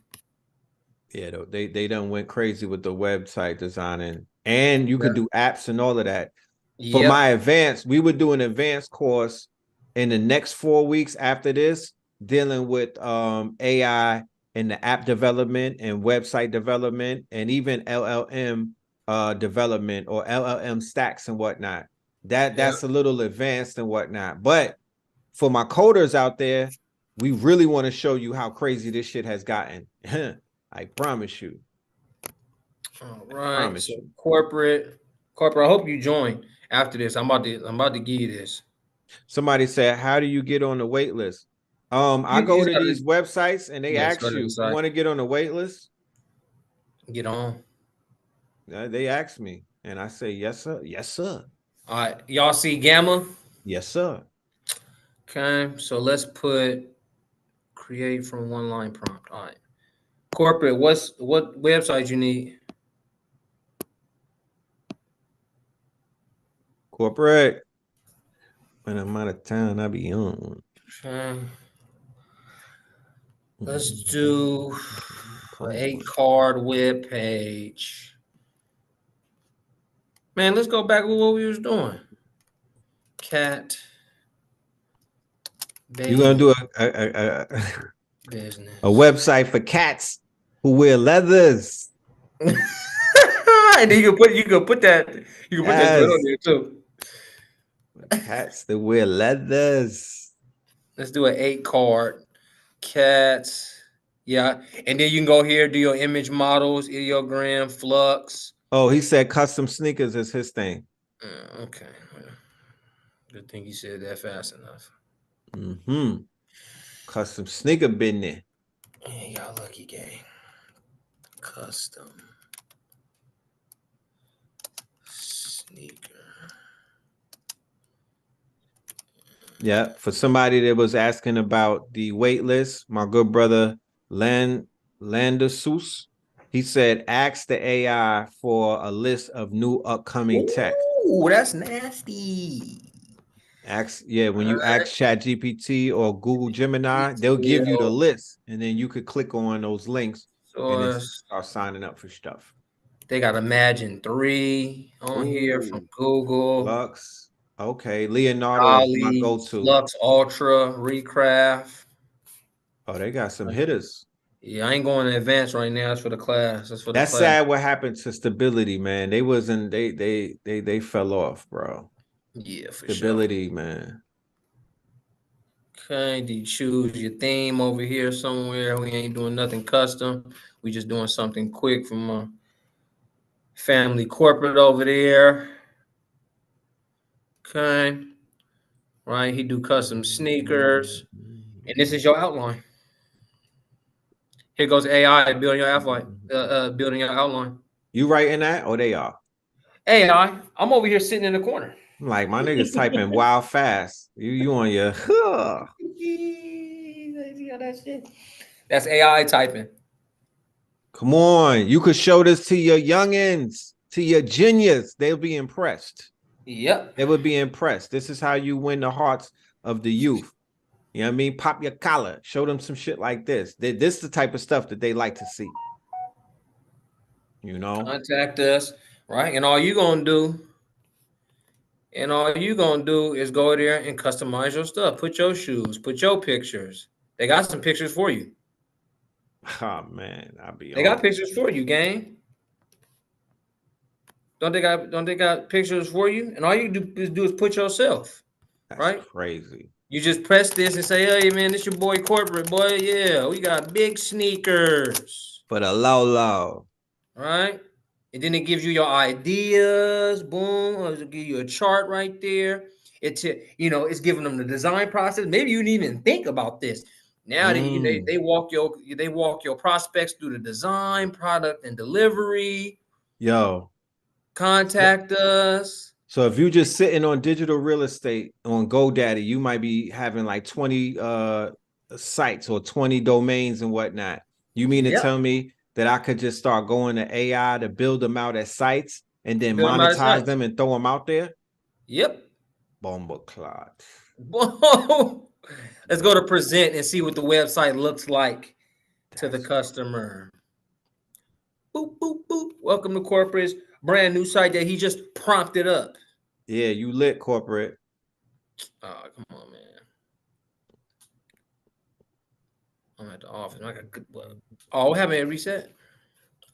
Yeah, they done went crazy with the website designing, and you could do apps and all of that. For my advanced, we would do an advanced course in the next 4 weeks after this, dealing with AI and the app development and website development, and even LLM development or LLM stacks and whatnot. That's a little advanced and whatnot. But for my coders out there, we really want to show you how crazy this shit has gotten. I promise you. All right. So corporate. I hope you join after this. I'm about to give you this. Somebody said, "How do you get on the wait list?" I go to these websites and they ask you, "You want to get on the wait list?" Get on. They ask me, and I say, "Yes, sir. Yes, sir." All right. Y'all see Gamma? Yes, sir. Okay. So let's put create from one line prompt. All right. Corporate. What website you need? Corporate. When I'm out of town, I be on. Okay. Let's do an 8-card web page. Man, let's go back with what we was doing. Cat. You're gonna do business. A website for cats who wear leathers. And then you can put that on there too. Cats that wear leathers. Let's do an 8-card. Cats. Yeah. And then you can go here, do your image models, ideogram, flux. Oh, he said custom sneakers is his thing. Okay. Good thing you said that fast enough. Mm-hmm. Custom sneaker business. Yeah, y'all lucky gang. Custom sneaker. Yeah, for somebody that was asking about the wait list, my good brother Landersus, he said, ask the AI for a list of new upcoming tech. Ooh, that's nasty. When you ask ChatGPT or Google Gemini, they'll give you the list, and then you could click on those links and then start signing up for stuff. They got Imagine 3 on here from Google. Lux. Okay, Leonardo is my go-to. Lux Ultra, Recraft. Oh, they got some hitters. Yeah, I ain't going to advance right now. It's for the class. That's sad what happened to Stability, man. They wasn't they fell off, bro. Yeah, for Stability, man. Okay, do you choose your theme over here somewhere? We ain't doing nothing custom. We just doing something quick from a family corporate over there. Okay. Right, he do custom sneakers. And this is your outline. Here goes AI building your outline. Building your outline. You writing that or they are? AI, I'm over here sitting in the corner. I'm like, my niggas typing wild fast. You on your That's AI typing. Come on. You could show this to your youngins, to your genius. They'll be impressed. Yep. They would be impressed. This is how you win the hearts of the youth. You know what I mean? Pop your collar. Show them some shit like this. This is the type of stuff that they like to see. You know? Contact us, right? And all you gonna do is go there and customize your stuff. Put your shoes, put your pictures. They got some pictures for you. Oh man, They got pictures for you, gang. Don't they got pictures for you? And all you do is put yourself. That's right? Crazy. You just press this and say, hey man, this your boy corporate boy. Yeah, we got big sneakers. For the low. Right? And then it gives you your ideas. Boom. It'll give you a chart right there. It's giving them the design process. Maybe you didn't even think about this. Now they walk your prospects through the design, product, and delivery. Yo. Contact us. So if you're just sitting on digital real estate on GoDaddy, you might be having like 20 sites or 20 domains and whatnot. You mean to tell me that I could just start going to AI to build them out as sites and then Build 'em out as monetize sites. them and throw them out there? Yep. Bomba clot. Let's go to present and see what the website looks like to the customer. Boop, boop, boop. Welcome to Corporate's brand new site that he just prompted up. Yeah, you lit, corporate. Oh, come on, man. I'm at the office. I got good blood. Oh, what happened? It reset?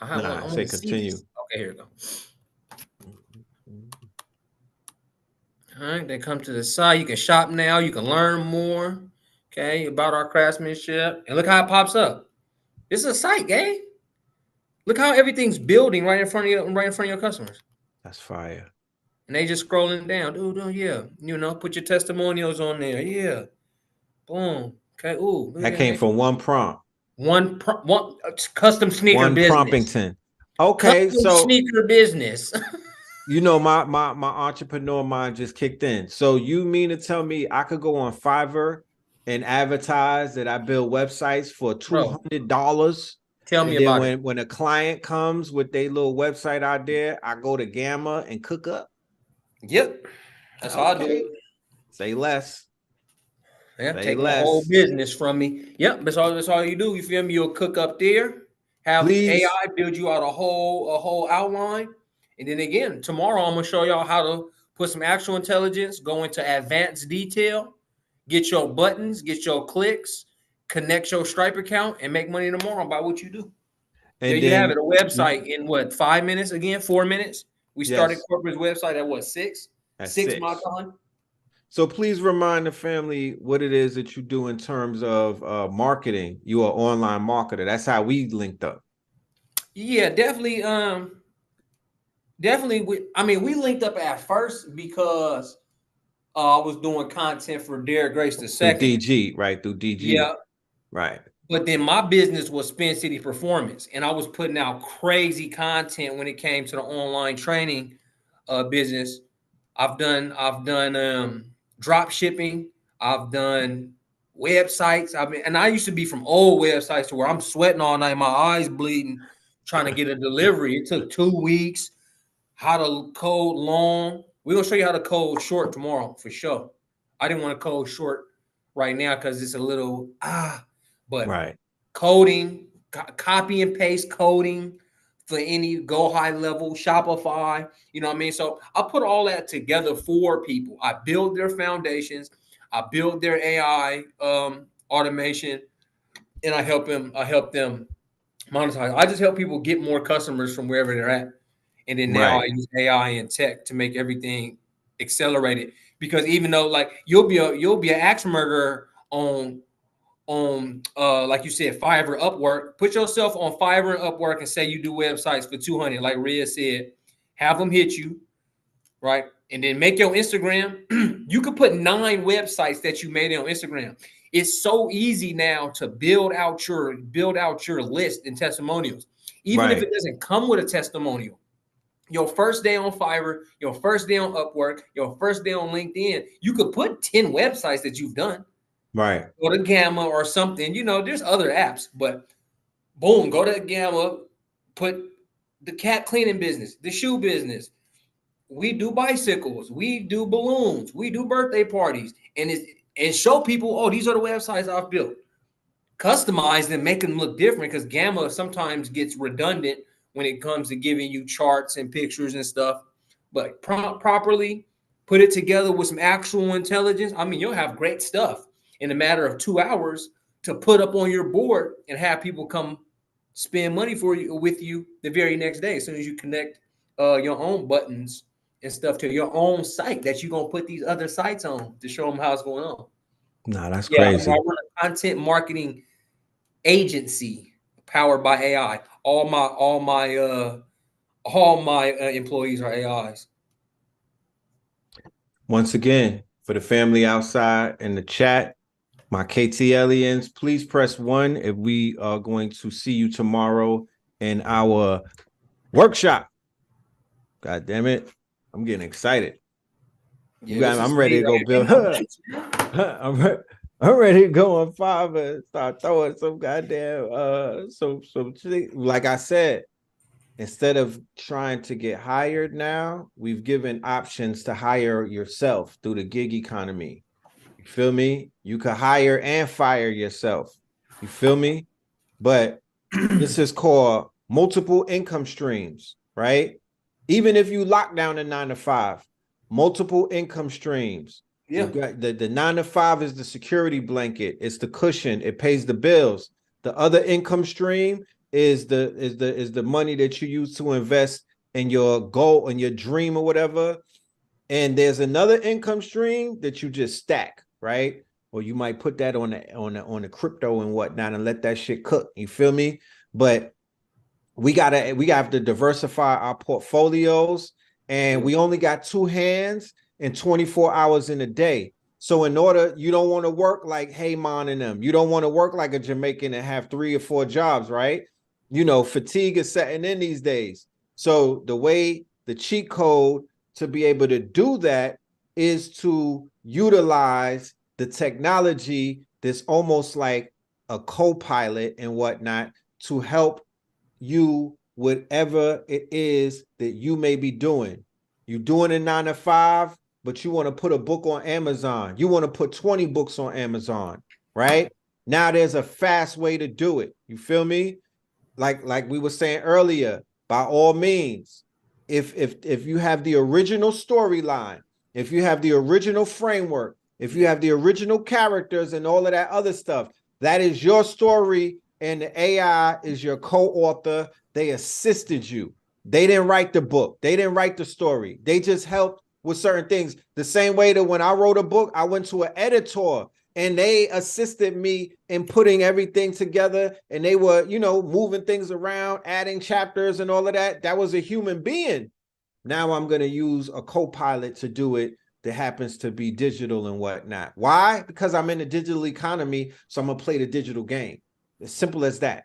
I Nah, want say to see continue. this. Okay, here we go. All right, they come to the site. You can shop now. You can learn more, okay, about our craftsmanship. And look how it pops up. This is a site, gang. Look how everything's building right in front of your customers. That's fire. And they just scrolling down. Dude, yeah. You know, put your testimonials on there. Yeah. Boom. Okay. Ooh. That came from one prompt. One custom sneaker One business. promptington. Okay, custom so sneaker business. you know, my entrepreneur mind just kicked in. So you mean to tell me I could go on Fiverr and advertise that I build websites for $200? Tell me about it. When a client comes with their little website out there, I go to Gamma and cook up. Yep. That's how I do it. Say less. Yeah, take my whole business from me. Yep, that's all you do. You feel me? You'll cook up there, have AI build you out a whole outline. And then again, tomorrow I'm gonna show y'all how to put some actual intelligence, go into advanced detail, get your buttons, get your clicks, connect your Stripe account, and make money tomorrow by what you do. And there you have it, a website in what, 5 minutes? Again, 4 minutes. We started Corporate's website at what, 6? At 6 my time. So please remind the family what it is that you do in terms of marketing. You are an online marketer. That's how we linked up. Yeah, definitely. We linked up at first because I was doing content for Derek Grace II. Through DG, right? Through DG. Yeah. Right. But then my business was Spin City Performance, and I was putting out crazy content when it came to the online training business. I've done drop shipping. I've done websites. And I used to be from old websites to where I'm sweating all night, my eyes bleeding, trying to get a delivery. It took 2 weeks. How to code long. We're gonna show you how to code short tomorrow for sure. I didn't want to code short right now because it's a little but coding, copy and paste coding for any go high level Shopify, you know what I mean? So I put all that together for people. I build their foundations, I build their AI automation, and I help them monetize. I just help people get more customers from wherever they're at. And then now I use AI and tech to make everything accelerated. Because even though like you'll be an axe murderer on like you said, Fiverr, Upwork. Put yourself on Fiverr and Upwork and say you do websites for 200, like Rhea said. Have them hit you, right? And then make your Instagram. You could put 9 websites that you made on Instagram. It's so easy now to build out your list and testimonials, even if it doesn't come with a testimonial. Your first day on Fiverr, your first day on Upwork, your first day on LinkedIn, you could put 10 websites that you've done. Right. Go to Gamma or something. You know, there's other apps, but boom, go to Gamma, put the cat cleaning business, the shoe business. We do bicycles, we do balloons, we do birthday parties, and show people, oh, these are the websites I've built. Customize them, make them look different because Gamma sometimes gets redundant when it comes to giving you charts and pictures and stuff. But properly put it together with some actual intelligence. I mean, you'll have great stuff in a matter of 2 hours to put up on your board and have people come spend money with you the very next day as soon as you connect your own buttons and stuff to your own site that you're going to put these other sites on to show them how it's going on. Nah, that's crazy. I run a content marketing agency powered by AI. All my employees are AIs. Once again, for the family outside in the chat, my KTLians, please press 1 if we are going to see you tomorrow in our workshop. God damn it. I'm getting excited. Yeah, I'm ready to go build. I'm ready to go on Fiverr and start throwing some goddamn like I said, instead of trying to get hired now, we've given options to hire yourself through the gig economy. You feel me? You could hire and fire yourself. You feel me? But this is called multiple income streams, right? Even if you lock down a 9 to 5, multiple income streams. Yeah. You got the 9 to 5 is the security blanket, it's the cushion, it pays the bills. The other income stream is the money that you use to invest in your goal and your dream or whatever. And there's another income stream that you just stack, right? Or you might put that on the crypto and whatnot and let that shit cook. You feel me? But we have to diversify our portfolios, and we only got 2 hands and 24 hours in a day. So in order, you don't want to work like Heyman and them. You don't want to work like a Jamaican and have 3 or 4 jobs, right? You know, fatigue is setting in these days. So the way, the cheat code to be able to do that is to utilize the technology that's almost like a co-pilot and whatnot to help you whatever it is that you may be doing. You're doing a 9 to 5, but you want to put a book on Amazon. You want to put 20 books on Amazon, right? Now there's a fast way to do it. You feel me? Like we were saying earlier, by all means, if you have the original storyline, if you have the original framework, if you have the original characters and all of that other stuff, that is your story, and the AI is your co-author. They assisted you. They didn't write the book. They didn't write the story. They just helped with certain things. The same way that when I wrote a book, I went to an editor and they assisted me in putting everything together, and they were, you know, moving things around, adding chapters and all of that. That was a human being. Now I'm going to use a co-pilot to do it that happens to be digital and whatnot. Why? Because I'm in the digital economy, so I'm going to play the digital game. As simple as that.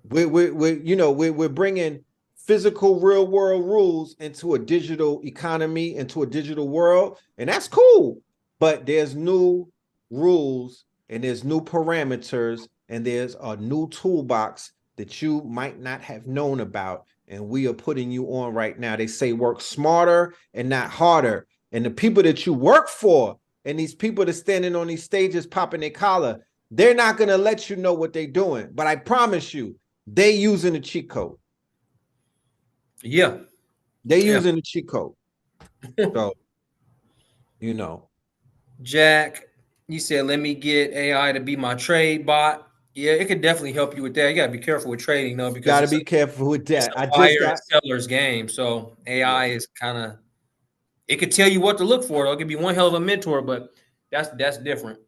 We're bringing physical real world rules into a digital economy, into a digital world, and that's cool. But there's new rules and there's new parameters and there's a new toolbox that you might not have known about, and we are putting you on right now. They say work smarter and not harder. And the people that you work for and these people that standing on these stages popping their collar, they're not going to let you know what they're doing. But I promise you, they using the cheat code. Yeah. They using the cheat code. So, you know. Jack, you said, let me get AI to be my trade bot. Yeah, it could definitely help you with that. You got to be careful with trading, though, because got to be careful with that. It's a buyer and seller's game. So AI is kind of, it could tell you what to look for. It'll give you one hell of a mentor, but that's different.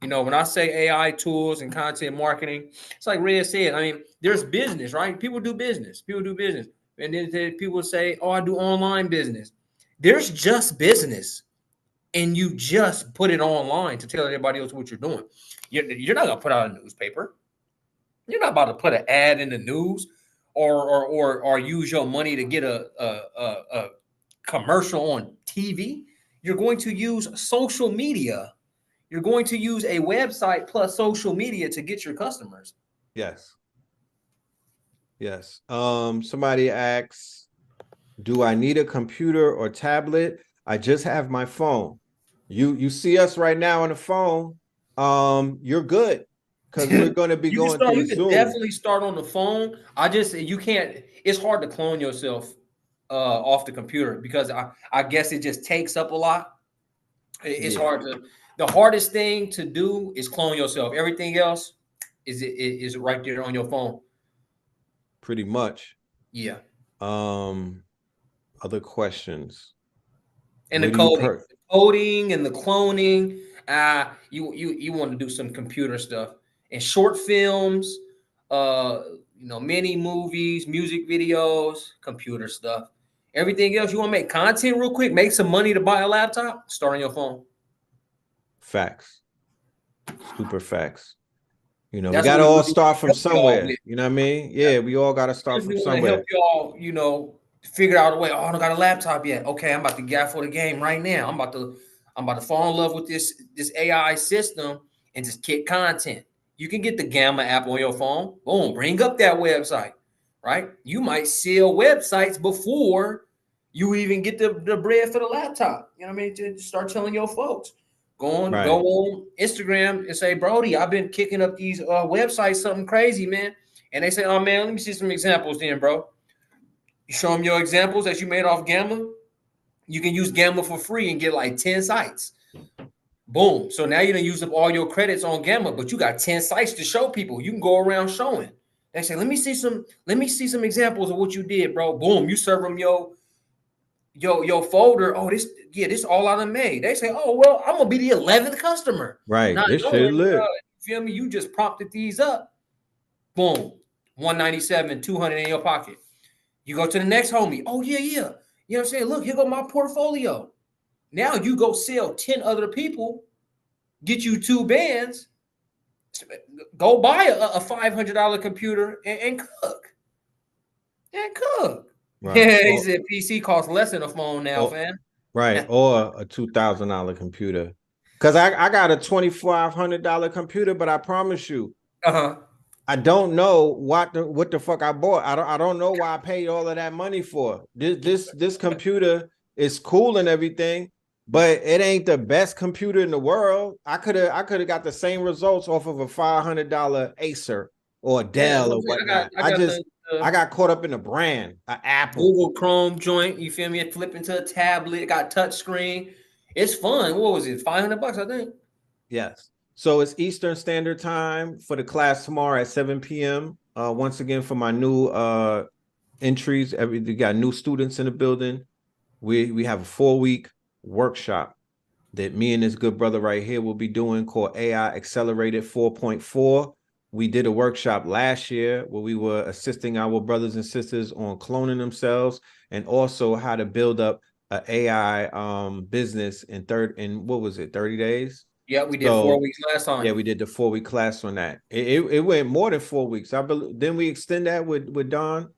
You know, when I say AI tools and content marketing, it's like Red said. I mean, there's business, right? People do business. And then people say, oh, I do online business. There's just business. And you just put it online to tell everybody else what you're doing. You're not going to put out a newspaper. You're not about to put an ad in the news or use your money to get a commercial on TV. You're going to use social media. You're going to use a website plus social media to get your customers. Yes. Somebody asks, do I need a computer or tablet? I just have my phone. You see us right now on the phone. You're good, because we're going to be going through You Zoom. can definitely start on the phone. You can't. It's hard to clone yourself off the computer, because I guess it just takes up a lot. It's hard to. The hardest thing to do is clone yourself. Everything else is right there on your phone. Pretty much. Yeah. Other questions? And the coding and the cloning. You want to do some computer stuff and short films, mini movies, music videos, computer stuff. Everything else, you want to make content real quick, make some money to buy a laptop, start on your phone. Facts. Super facts. You know, we got to all start from somewhere. You know what I mean? Yeah, we all got to start from somewhere. Help y'all, figure out a way. Oh, I don't got a laptop yet. Okay, I'm about to get for the game right now. I'm about to fall in love with this AI system, and just kick content. You can get the Gamma app on your phone. Boom, bring up that website, right? You might sell websites before you even get the bread for the laptop. You know what I mean? To start telling your folks. Go on Instagram and say, Brody, I've been kicking up these websites, something crazy, man. And they say, oh, man, let me see some examples then, bro. You show them your examples that you made off Gamma. You can use Gamma for free and get like 10 sites. Boom. So now you done used up all your credits on Gamma, but you got 10 sites to show people. You can go around showing. They say, let me see some examples of what you did, bro. Boom. You serve them your folder. Oh, this all I done made. They say, oh, well, I'm gonna be the 11th customer. Right. Not This shit knowing, lit. you feel me? You just prompted these up. Boom. 197, 200 in your pocket. You go to the next homie. Oh, yeah. You know what I'm saying? Look, here go my portfolio. Now you go sell 10 other people, get you 2 bands, go buy a $500 computer and cook. And cook. Right. Yeah, he said PC costs less than a phone now, fam. Right. Or a $2,000 computer. Because I got a $2,500 computer, but I promise you, I don't know what the fuck I bought. I don't know why I paid all of that money for. This computer is cool and everything, but it ain't the best computer in the world. I could have got the same results off of a $500 Acer or a Dell or whatnot. I got caught up in the brand, Apple. Google Chrome joint, you feel me? It flip into a tablet, it got touch screen. It's fun. What was it? $500, I think. Yes. So it's Eastern Standard Time for the class tomorrow at 7 p.m. Once again, for my new entries, we got new students in the building. We have a 4-week workshop that me and this good brother right here will be doing called AI Accelerated 4.4. We did a workshop last year where we were assisting our brothers and sisters on cloning themselves and also how to build up an AI business in 30 days? Yeah, we did 4 weeks last time. Yeah, we did the 4-week class on that. It went more than 4 weeks. I believe. Then we extend that with Don.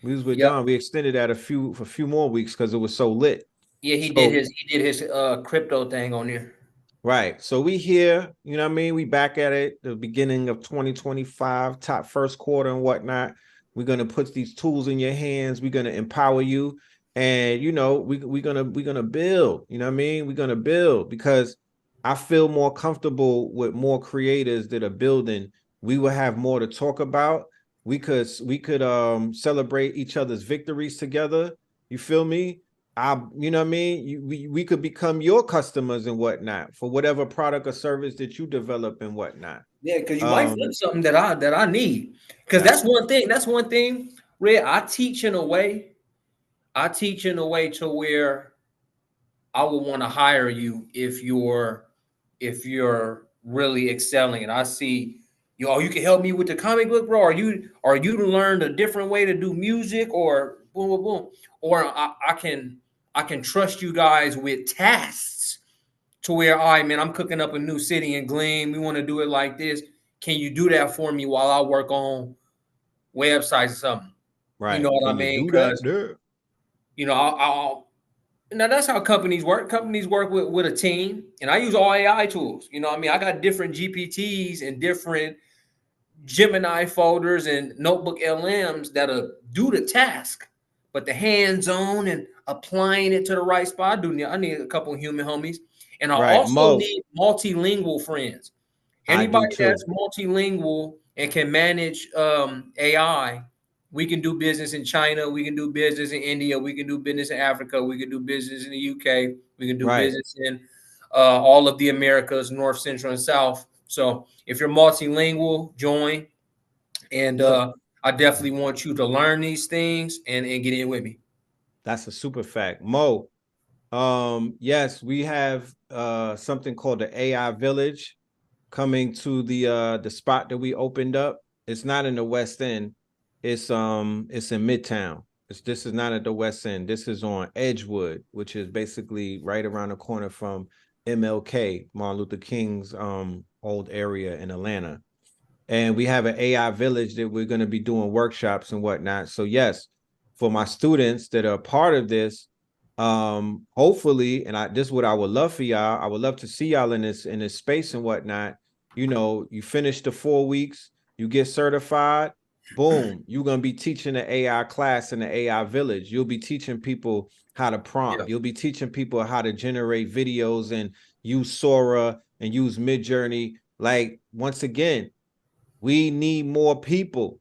We was with Don. We extended that for a few more weeks because it was so lit. Yeah, he did his crypto thing on there. Right. So we here, you know what I mean? We back at it, the beginning of 2025, top first quarter and whatnot. We're gonna put these tools in your hands. We're gonna empower you, and you know, we're gonna build. You know what I mean? We're gonna build because I feel more comfortable with more creators that are building. We will have more to talk about. We could celebrate each other's victories together. You feel me? You know what I mean? We could become your customers and whatnot for whatever product or service that you develop and whatnot. Yeah, because you might flip something that I need. Because that's one thing. That's one thing, Red. I teach in a way to where I would want to hire you if you're really excelling. And I see you can help me with the comic book, bro. Are you to learn a different way to do music, or boom, boom, boom, or I can trust you guys with tasks to where, all right, man, I'm cooking up a new city in Gleam. We want to do it like this. Can you do that for me while I work on websites or something? Right. You know what I mean? Because you know, I'll now that's how companies work. Companies work with a team, and I use all AI tools. You know what I mean? I got different GPTs and different Gemini folders and notebook LLMs that'll do the task, but the hands-on and applying it to the right spot, I need a couple of human homies. And I also need multilingual friends. Anybody that's multilingual and can manage AI, we can do business in China, we can do business in India, we can do business in Africa, we can do business in the UK, we can do business in all of the Americas, North, Central, and South. So if you're multilingual, join. And I definitely want you to learn these things and get in with me. That's a super fact. Mo, yes, we have something called the AI Village coming to the spot that we opened up. It's not in the West End. It's in Midtown. This is not at the West End. This is on Edgewood, which is basically right around the corner from MLK, Martin Luther King's old area in Atlanta. And we have an AI village that we're going to be doing workshops and whatnot. So yes, for my students that are part of this, hopefully, and this is what I would love for y'all. I would love to see y'all in this space and whatnot. you finish the 4 weeks, you get certified, boom, you're going to be teaching the AI class in the AI village. You'll be teaching people how to prompt. You'll be teaching people how to generate videos and use Sora and use Midjourney. Like, once again, we need more people.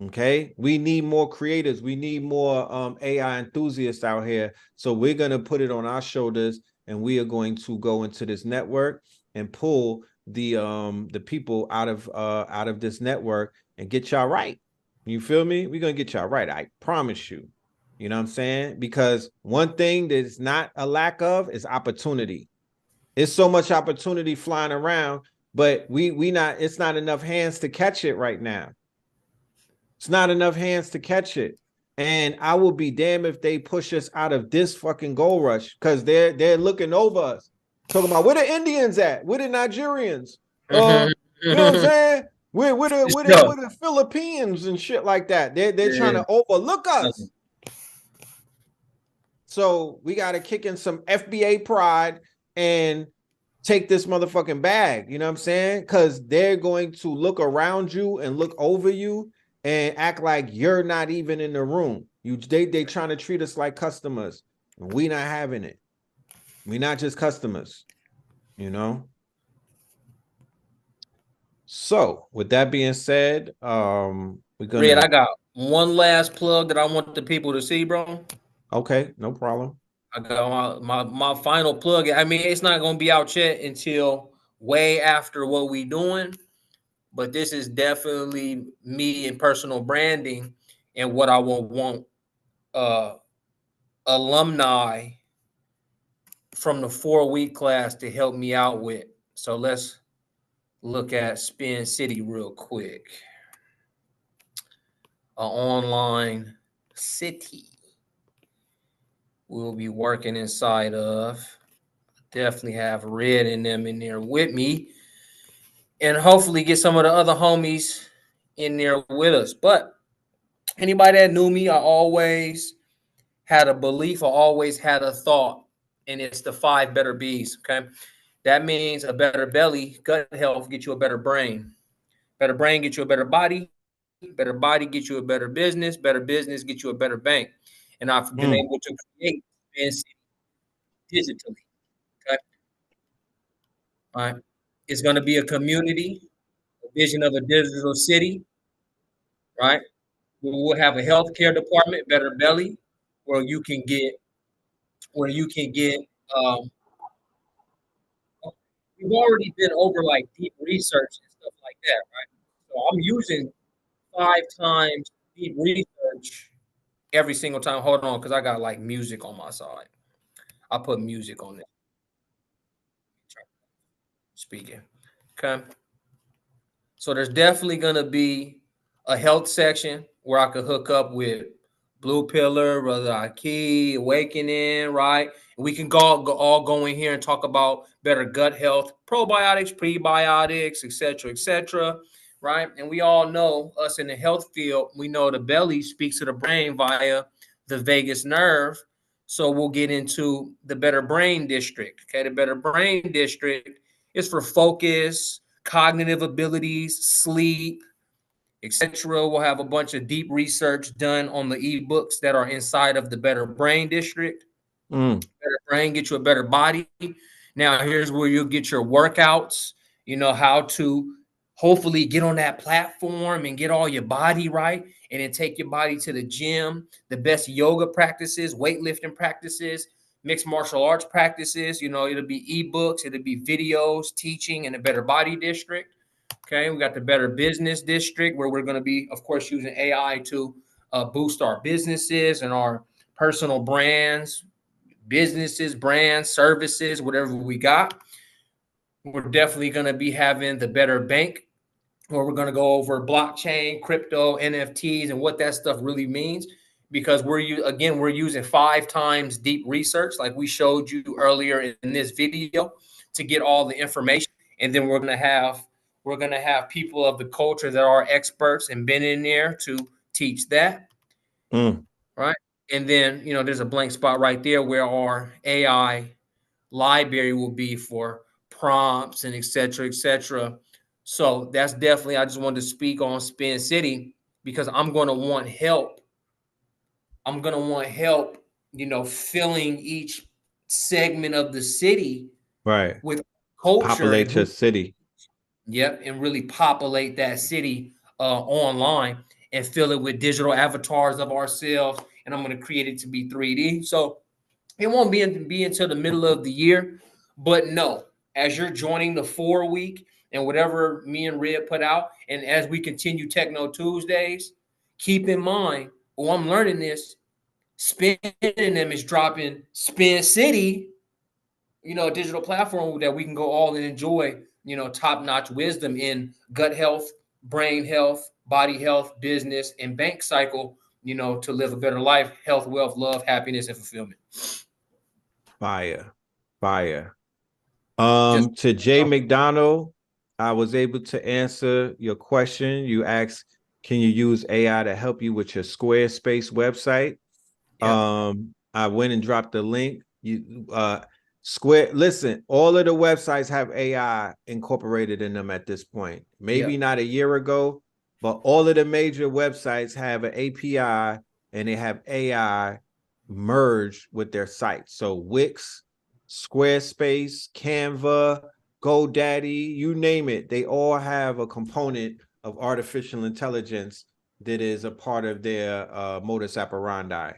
Okay, we need more creators. We need more AI enthusiasts out here. So we're going to put it on our shoulders, and we are going to go into this network and pull the people out of this network and get y'all right. You feel me? We're going to get y'all right. I promise you. You know what I'm saying? Because one thing that's not a lack of is opportunity. It's so much opportunity flying around, but it's not enough hands to catch it right now. It's not enough hands to catch it. And I will be damned if they push us out of this fucking gold rush, because they're looking over us. Talking about where the Indians at? Where the Nigerians? You know what I'm saying? Where the Philippines and shit like that. They're trying to overlook us. So we got to kick in some FBA pride and take this motherfucking bag. You know what I'm saying? Because they're going to look around you and look over you and act like you're not even in the room. They trying to treat us like customers. And we not having it. We not just customers, you know? So with that being said, we're gonna Red, I got one last plug that I want the people to see, bro. Okay, no problem. I got my final plug. I mean, it's not gonna be out yet until way after what we doing, but this is definitely me and personal branding and what I will want alumni from the 4-week class to help me out with. So let's look at Spin City real quick. An online city we'll be working inside of. Definitely have Red and them in there with me, and hopefully get some of the other homies in there with us. But anybody that knew me, I always had a belief, I always had a thought, and it's the 5 better B's. Okay, that means a better belly, gut health, get you a better brain. Better brain get you a better body. Better body get you a better business. Better business get you a better bank. And I've been able to create digitally. Okay. All right. It's going to be a community, a vision of a digital city, right? We will have a healthcare department, Better Belly, where you can get, um, we've already been over like deep research and stuff like that, right? So I'm using 5 times deep research every single time. Hold on, because I got like music on my side. I put music on it. Speaking. Okay. So there's definitely gonna be a health section where I could hook up with Blue Pillar, Brother Aki, Awakening, right? And we can all go in here and talk about better gut health, probiotics, prebiotics, etc., right? And we all know, us in the health field, we know the belly speaks to the brain via the vagus nerve. So we'll get into the better brain district. Okay, the better brain district is for focus, cognitive abilities, sleep, etc. We'll have a bunch of deep research done on the ebooks that are inside of the Better Brain District. Better brain, get you a better body. Now, here's where you'll get your workouts, how to hopefully get on that platform and get all your body right, and then take your body to the gym, the best yoga practices, weightlifting practices, mixed martial arts practices. It'll be ebooks, it'll be videos, teaching in the Better Body District. Okay, we got the Better Business District, where we're going to be, of course, using AI to boost our businesses and our personal brands, businesses, brands, services, whatever we got. We're definitely going to be having the Better Bank, where we're going to go over blockchain, crypto, NFTs, and what that stuff really means. Because we're using 5 times deep research, like we showed you earlier in this video, to get all the information. And then we're going to have people of the culture that are experts and been in there to teach that. Right. And then, there's a blank spot right there where our AI library will be for prompts and et cetera, So that's definitely, I just wanted to speak on Spin City because I'm going to want help. I'm going to want help, filling each segment of the city Right. with culture Populate your city. Yep, and really populate that city online and fill it with digital avatars of ourselves. And I'm going to create it to be 3D. So it won't be until the middle of the year. But no, as you're joining the 4-week and whatever me and Red put out, and as we continue Techno Tuesdays, keep in mind, I'm learning this, Spin them is dropping Spin City, a digital platform that we can go all and enjoy, top-notch wisdom in gut health, brain health, body health, business, and bank cycle, to live a better life, health, wealth, love, happiness, and fulfillment. Fire. Fire. Just To Jay McDonald, I was able to answer your question. You asked, can you use AI to help you with your Squarespace website? yeah. I went and dropped the link. Listen, all of the websites have AI incorporated in them at this point. Maybe not a year ago, but all of the major websites have an API and they have AI merged with their sites. So Wix, Squarespace, Canva, GoDaddy, you name it, they all have a component of artificial intelligence that is a part of their modus operandi.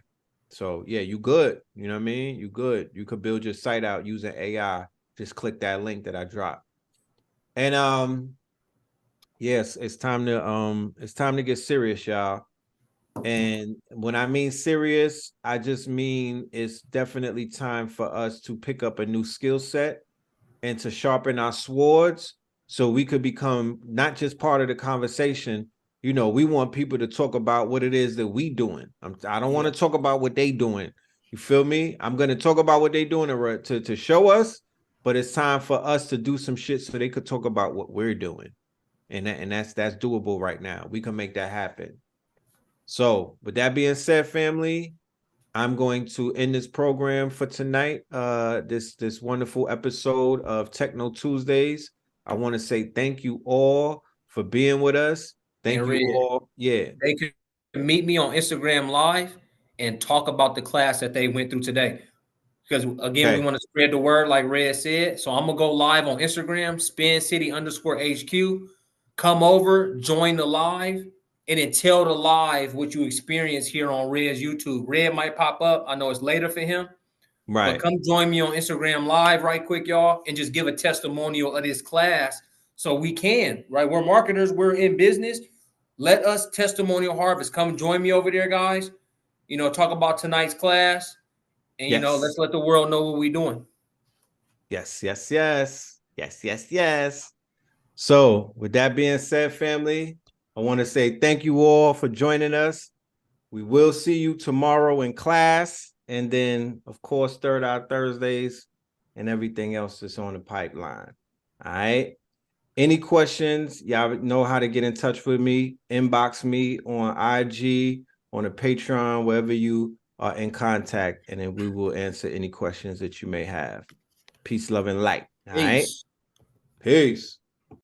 So yeah, you good. You know what I mean? You good. You could build your site out using AI. Just click that link that I dropped. And yes, it's time to get serious, y'all. And when I mean serious, I just mean it's definitely time for us to pick up a new skill set and to sharpen our swords so we could become not just part of the conversation. We want people to talk about what it is that we doing. I don't want to talk about what they doing. You feel me? I'm going to talk about what they doing to show us, but it's time for us to do some shit so they could talk about what we're doing. And that's doable right now. We can make that happen. So with that being said, family, I'm going to end this program for tonight. This wonderful episode of Techno Tuesdays. I want to say thank you all for being with us. Thank you all. Yeah. They could meet me on Instagram Live and talk about the class that they went through today. Because again, we want to spread the word like Red said. So I'm gonna go live on Instagram, SpinCity_HQ. Come over, join the live, and then tell the live what you experience here on Red's YouTube. Red might pop up. I know it's later for him. Right. But come join me on Instagram Live right quick, y'all, and just give a testimonial of this class so we can, right? We're marketers, we're in business. Let us testimonial harvest. Come join me over there, guys. Talk about tonight's class. And, let's let the world know what we're doing. Yes. So with that being said, family, I want to say thank you all for joining us. We will see you tomorrow in class. And then, of course, Third Eye Thursdays and everything else that's on the pipeline. All right. Any questions? Y'all know how to get in touch with me. Inbox me on IG, on the Patreon, wherever you are in contact. And then we will answer any questions that you may have. Peace, love, and light. All right. Peace.